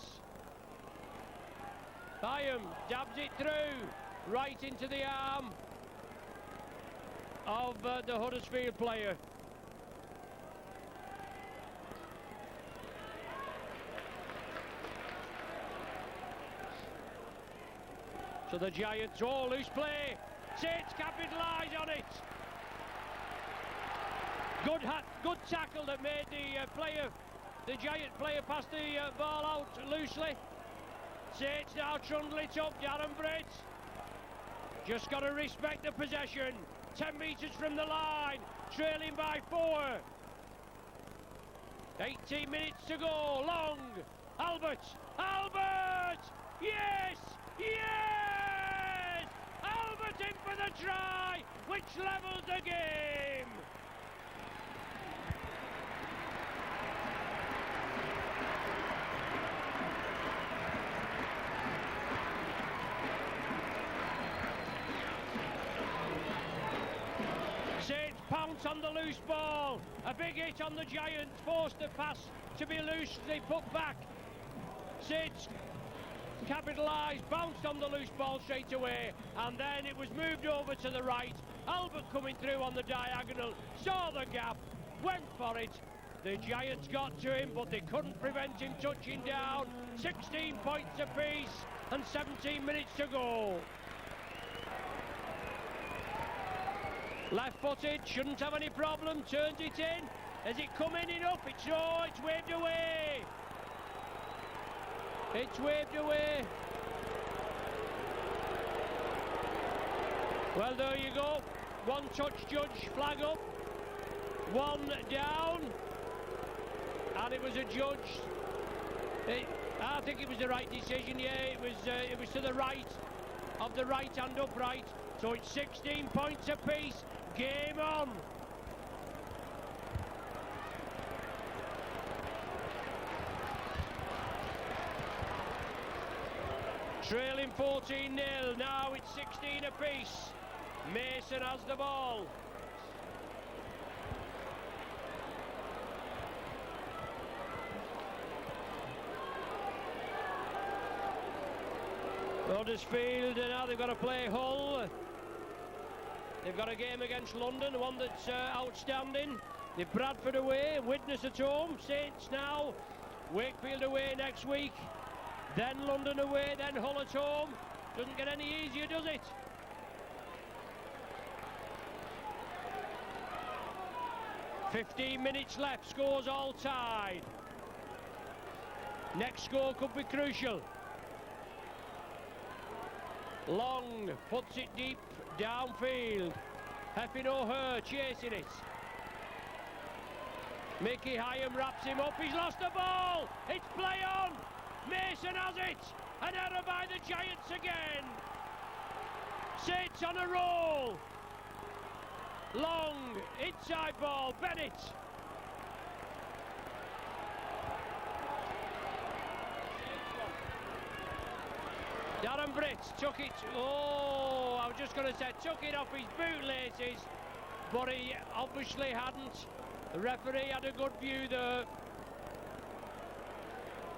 Hyam dabs it through. Right into the arm of the Huddersfield player. So the Giants, loose play. Saints capitalise on it. Good tackle that made the Giant player pass the ball out loosely. Saints now trundle it up. Darren Britt just got to respect the possession. 10 metres from the line, trailing by 4. 18 minutes to go. Long. Albert. Albert! Yes! Yes! Albert in for the try, which levels the game. Saints pounce on the loose ball. A big hit on the Giants, forced the pass to be loosely put back. Saints capitalised, bounced on the loose ball straight away, and then it was moved over to the right. Albert coming through on the diagonal, saw the gap, went for it. The Giants got to him, but they couldn't prevent him touching down. 16 points apiece and 17 minutes to go. Left-footed, shouldn't have any problem, turns it in. Has it come in enough? It's waved away. It's waved away. Well, there you go. One touch judge, flag up. One down. And it was a judge. I think it was the right decision, yeah. It was to the right of the right-hand upright. So it's 16 points apiece. Game on. Trailing 14-0, now it's 16 apiece. Mason has the ball. Huddersfield, and now they've got to play Hull. They've got a game against London, one that's outstanding. They've Bradford away, Widnes at home, Saints now, Wakefield away next week, then London away, then Hull at home. Doesn't get any easier, does it? "15 minutes left, scores all tied. Next score could be crucial. Long puts it deep downfield. Heffin O'Hare chasing it. Mickey Hyam wraps him up. He's lost the ball. It's play on. Mason has it. An error by the Giants again. Saints on a roll. Long inside ball. Bennett. Darren Britt took it. Oh, I was just going to say, took it off his bootlaces, but he obviously hadn't. The referee had a good view there.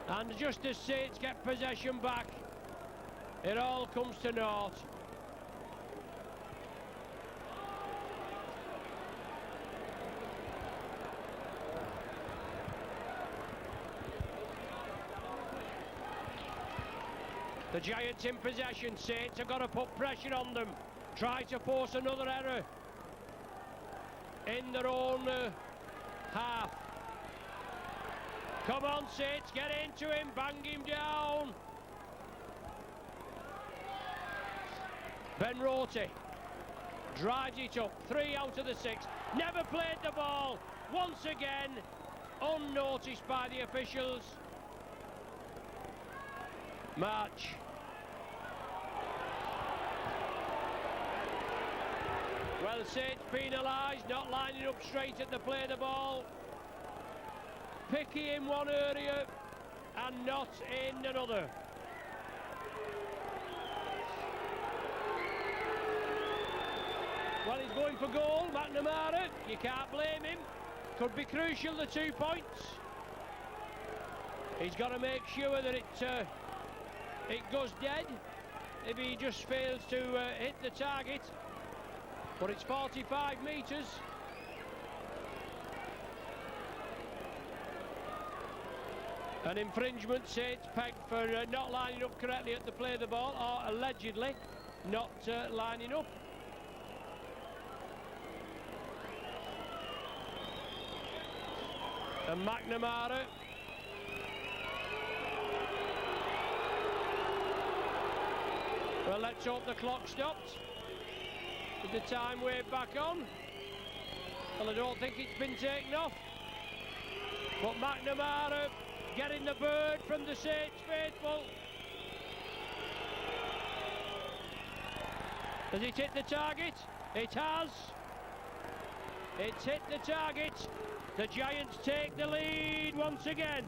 And just as Saints get possession back, it all comes to naught. The Giants in possession. Saints have got to put pressure on them. Try to force another error in their own half. Come on, Saints, get into him, bang him down. Ben Roti drives it up, 3 out of the 6. Never played the ball. Once again, unnoticed by the officials. March. Well, Saints penalised, not lining up straight at the play of the ball. Picky in one area and not in another. Well, he's going for goal, McNamara. You can't blame him. Could be crucial, the 2 points. He's got to make sure that it goes dead if he just fails to hit the target. But it's 45 metres. An infringement, Saints pegged for not lining up correctly at the play of the ball, or allegedly not lining up. And McNamara. Well, let's hope the clock stopped. With the time wave back on. Well, I don't think it's been taken off. But McNamara getting the bird from the Saints faithful. Has it hit the target? It has. It's hit the target. The Giants take the lead once again.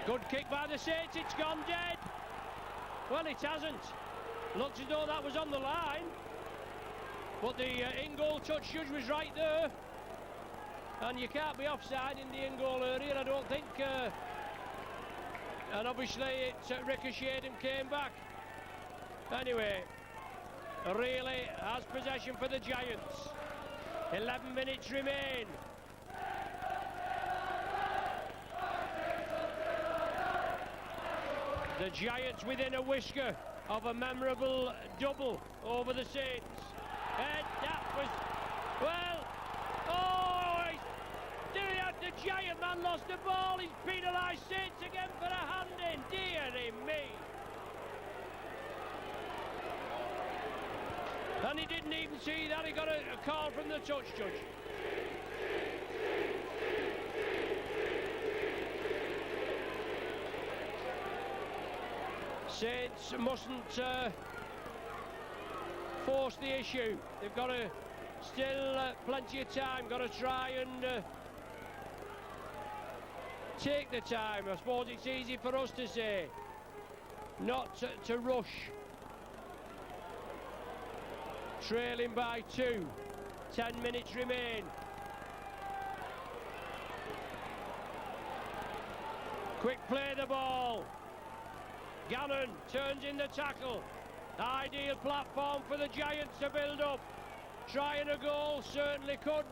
Good kick by the Saints, it's gone dead. Well, it hasn't. Looks as though that was on the line. But the in-goal touch judge was right there. And you can't be offside in the in-goal area, I don't think. And obviously it ricocheted and came back. Anyway, really has possession for the Giants. 11 minutes remain. The Giants within a whisker of a memorable double over the Saints. And that was, well, the Giant man lost the ball. He's penalised Saints again for a hand in. Dearie me. And he didn't even see that. He got a call from the touch judge. Saints mustn't force the issue. They've got to still plenty of time. Got to try and take the time. I suppose it's easy for us to say, not to rush. Trailing by 2. 10 minutes remain. Quick play the ball. Gannon turns in the tackle. Ideal platform for the Giants to build up. Trying a goal certainly could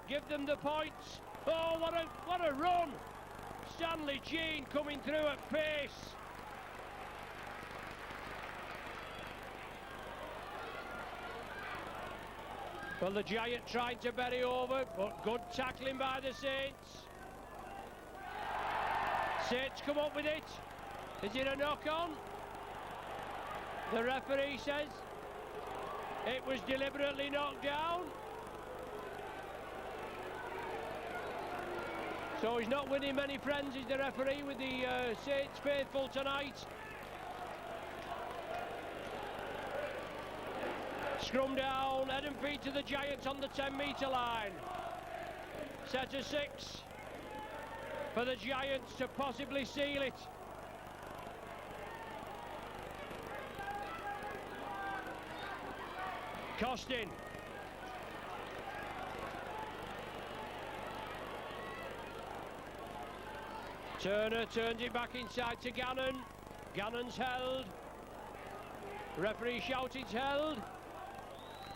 give them the points. Oh, what a run! Stanley Jean coming through at pace. Well, the Giant trying to bury over, but good tackling by the Saints. Saints come up with it. Is it a knock-on? The referee says it was deliberately knocked down. So he's not winning many friends, is the referee, with the Saints faithful tonight. Scrum down, head and feet to the Giants on the 10-metre line. Set of 6 for the Giants to possibly seal it. Costin. Turner turns it back inside to Gannon. Gannon's held. Referee shouts it's held.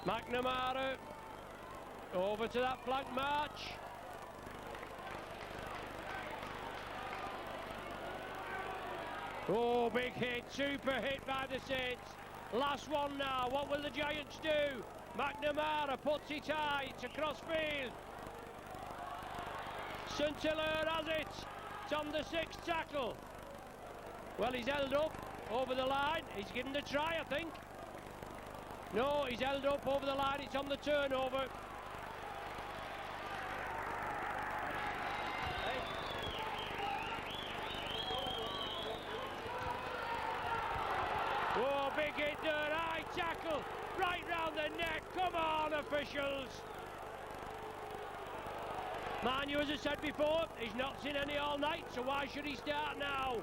McNamara over to that flank march. Oh, big hit, super hit by the Saints. Last one now, what will the Giants do? McNamara puts it high, it's across field. St Hilaire has it. It's on the 6th tackle. Well, he's held up over the line. He's given the try, I think. No, he's held up over the line. It's on the turnover. Oh, big hit there. High tackle. Right round the neck. Come on, officials. Manu, as I said before, he's not seen any all night, so why should he start now?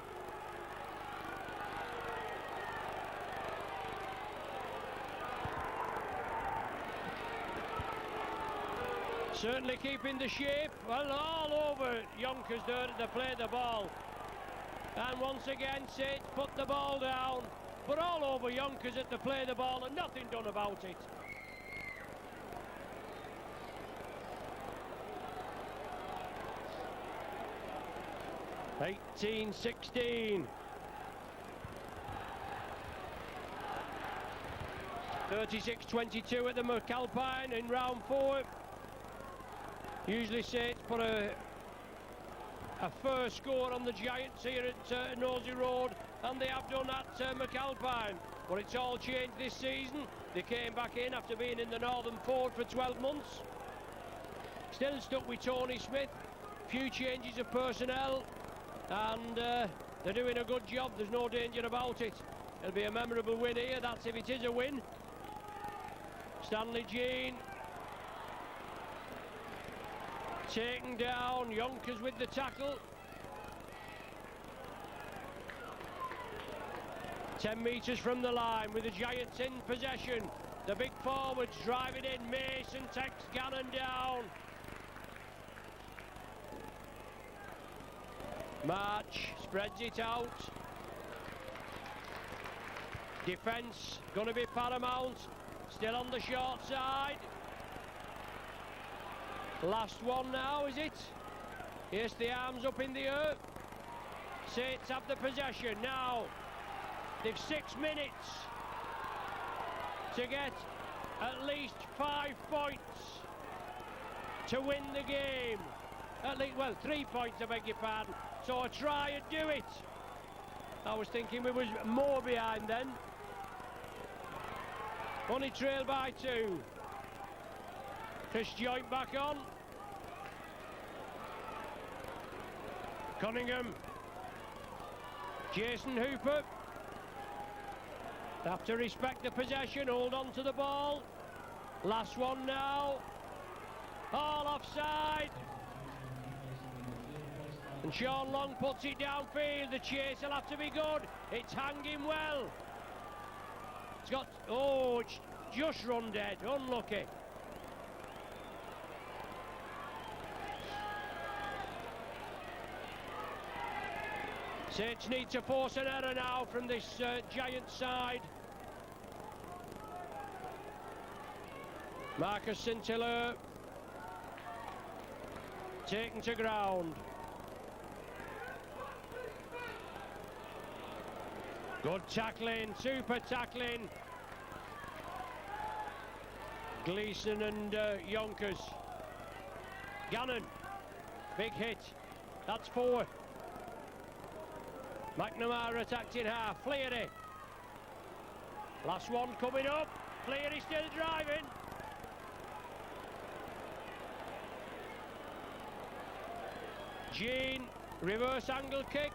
Certainly keeping the shape. Well, all over Yonkers there to play the ball. And once again, Saints put the ball down. But all over Yonkers at to play the ball and nothing done about it. (18-16). 36-22 at the McAlpine in round 4. Usually Saints put a a first score on the Giants here at Nosey Road, and they have done at McAlpine. But it's all changed this season. They came back in after being in the Northern Ford for 12 months. Still stuck with Tony Smith. Few changes of personnel, and they're doing a good job. There's no danger about it. It'll be a memorable win here. That's if it is a win. Stanley Jean taken down. Yonkers with the tackle. 10 metres from the line with the Giants in possession. The big forwards driving in. Mason takes Gannon down. March spreads it out. Defence going to be paramount. Still on the short side. Last one now, is it? Yes, the arms up in the air. Saints have the possession now. They've 6 minutes to get at least 5 points to win the game. At least, well, 3 points, I beg your pardon. So try and do it. I was thinking we was more behind then. Only trailed by 2. Chris Joint back on. Cunningham. Jason Hooper. Have to respect the possession, hold on to the ball. Last one now. All offside. And Sean Long puts it downfield. The chase will have to be good. It's hanging well. It's got, oh, it's just run dead. Unlucky. Saints need to force an error now from this Giants side. Marcus St-Hilaire taken to ground. Good tackling, super tackling. Gleeson and Yonkers. Gannon, big hit. That's 4. McNamara attacked in half. Fleary. Last one coming up. Fleary still driving. Jean, reverse angle kick.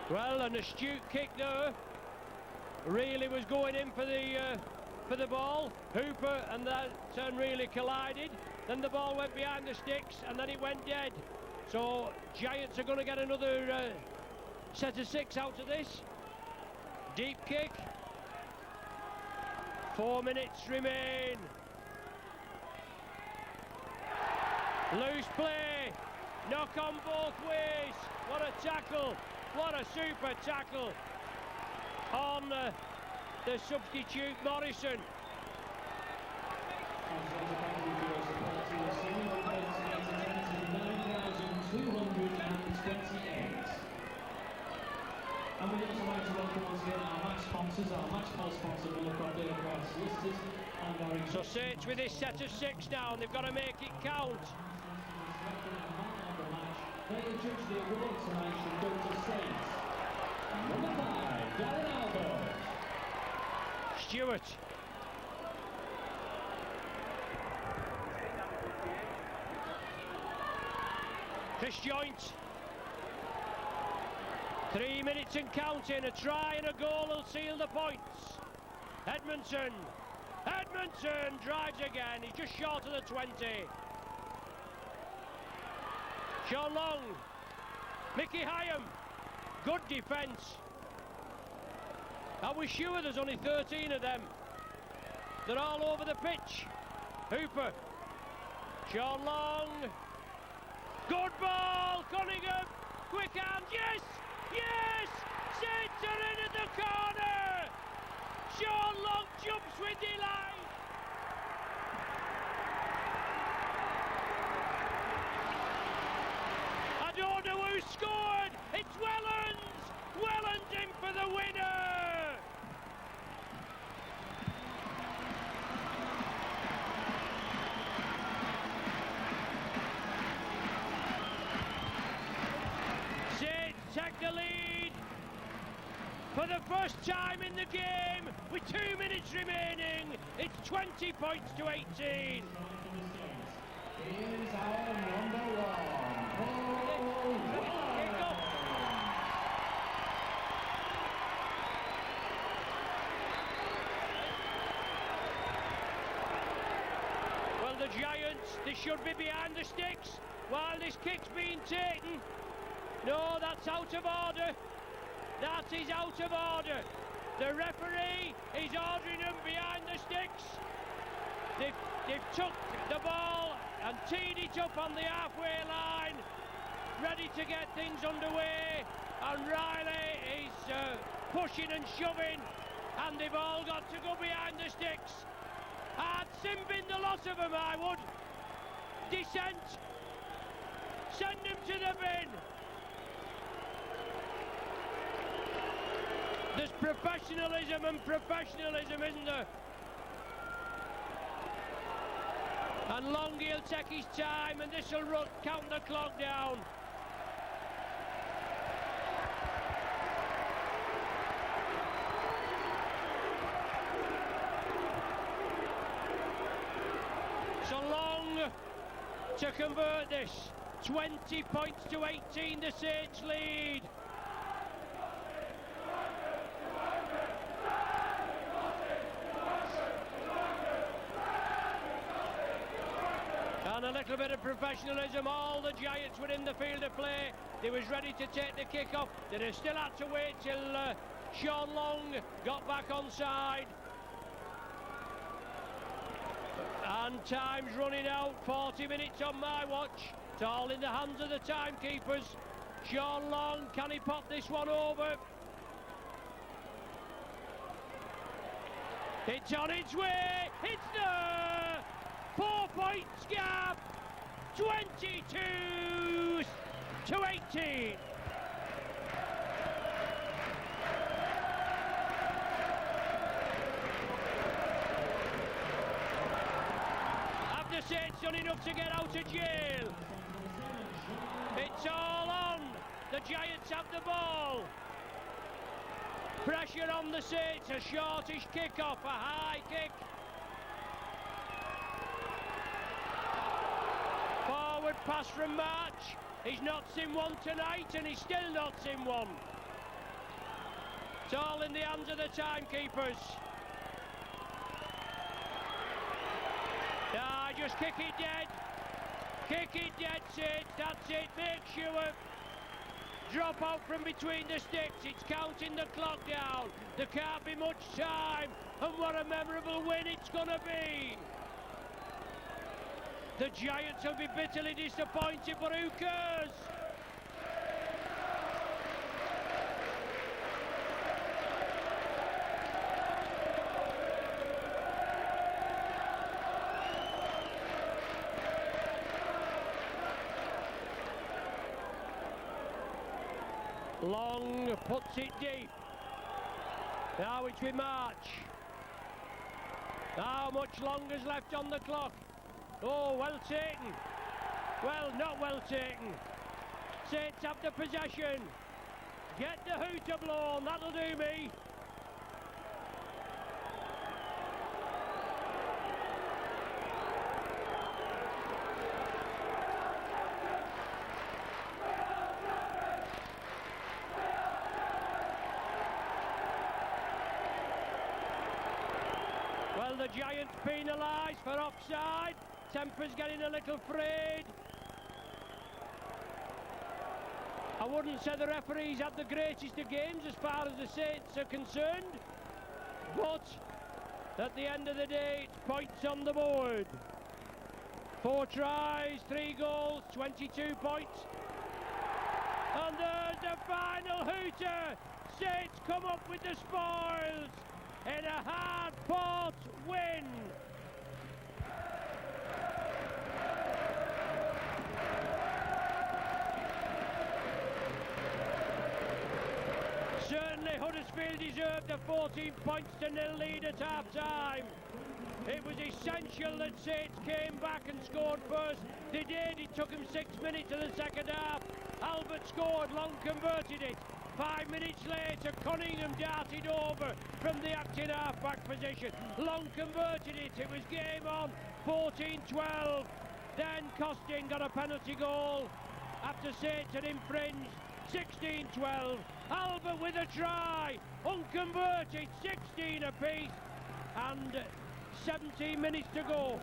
Well, an astute kick there. Really was going in for the ball. Hooper and that turn really collided. Then the ball went behind the sticks and then it went dead. So Giants are going to get another set of 6 out of this. Deep kick. 4 minutes remain. Loose play. Knock on both ways. What a tackle. What a super tackle on the substitute Morrison. And we'd also like to welcome once again our match sponsors, our match ball sponsor, Millcroft Aircraft Solicitors, and our... So Saints with this set of 6 now, and they've got to make it count. They judge the award tonight should go to Saints. Number 5, Darren Albert. Stewart. Chris Joint. 3 minutes and counting. A try and a goal will seal the points. Edmondson. Edmondson drives again. He's just short of the 20. Sean Long. Mickey Hyam. Good defence. Are we sure there's only 13 of them? They're all over the pitch. Hooper. Sean Long. Good ball. Cunningham. Quick hand. Yes! Yes! Saints are in at the corner! Sean Long jumps with delight! I don't know who scored! It's Wellens! Wellens in for the winner! the first time in the game, with 2 minutes remaining, it's 20 points to 18. Here's our number one. Well, the Giants, they should be behind the sticks while this kick's being taken. No, that's out of order. That is out of order. The referee is ordering them behind the sticks. They've took the ball and teed it up on the halfway line, ready to get things underway. And Riley is pushing and shoving, and they've all got to go behind the sticks. I'd sim bin the lot of them, I would. Descent. Send them to the bin. There's professionalism and professionalism, isn't there? And Longy will take his time, and this will count the clock down. So Long to convert this. 20 points to 18, the Saints lead. And a little bit of professionalism. All the Giants were in the field of play. They was ready to take the kick off. They still had to wait till Sean Long got back on side. And time's running out. 40 minutes on my watch. It's all in the hands of the timekeepers. Sean Long, can he pop this one over? It's on its way. It's there. 4 points gap. 22 to 18. Have the Saints done enough to get out of jail? It's all on. The Giants have the ball. Pressure on the Saints. A shortish kick-off, a high kick. Forward pass from March. He's not seen one tonight, and he's still not seen one. It's all in the hands of the timekeepers. Just kick it dead. Kick it dead, Saints. That's it. Make sure. Drop out from between the sticks. It's counting the clock down. There can't be much time. And what a memorable win it's going to be. The Giants will be bitterly disappointed, but who cares? Long puts it deep. Now it's with March. How much longer's left on the clock? Oh, well taken. Well, not well taken. Saints have the possession. Get the hooter blown, that'll do me. Well, the Giants penalised for offside. Temper's getting a little frayed. I wouldn't say the referees had the greatest of games as far as the Saints are concerned, but at the end of the day, it's points on the board. 4 tries, 3 goals, 22 points. And there's the final hooter. Saints come up with the spoils in a hard-fought win. Certainly Huddersfield deserved a 14 points to 0 lead at half-time. It was essential that Saints came back and scored first. They did. It took them 6 minutes in the second half. Albert scored, Long converted it. 5 minutes later, Cunningham darted over from the acting half-back position. Long converted it. It was game on. 14-12. Then Costin got a penalty goal after Satan infringed. 16-12. Albert with a try. Unconverted. 16 apiece. And 17 minutes to go.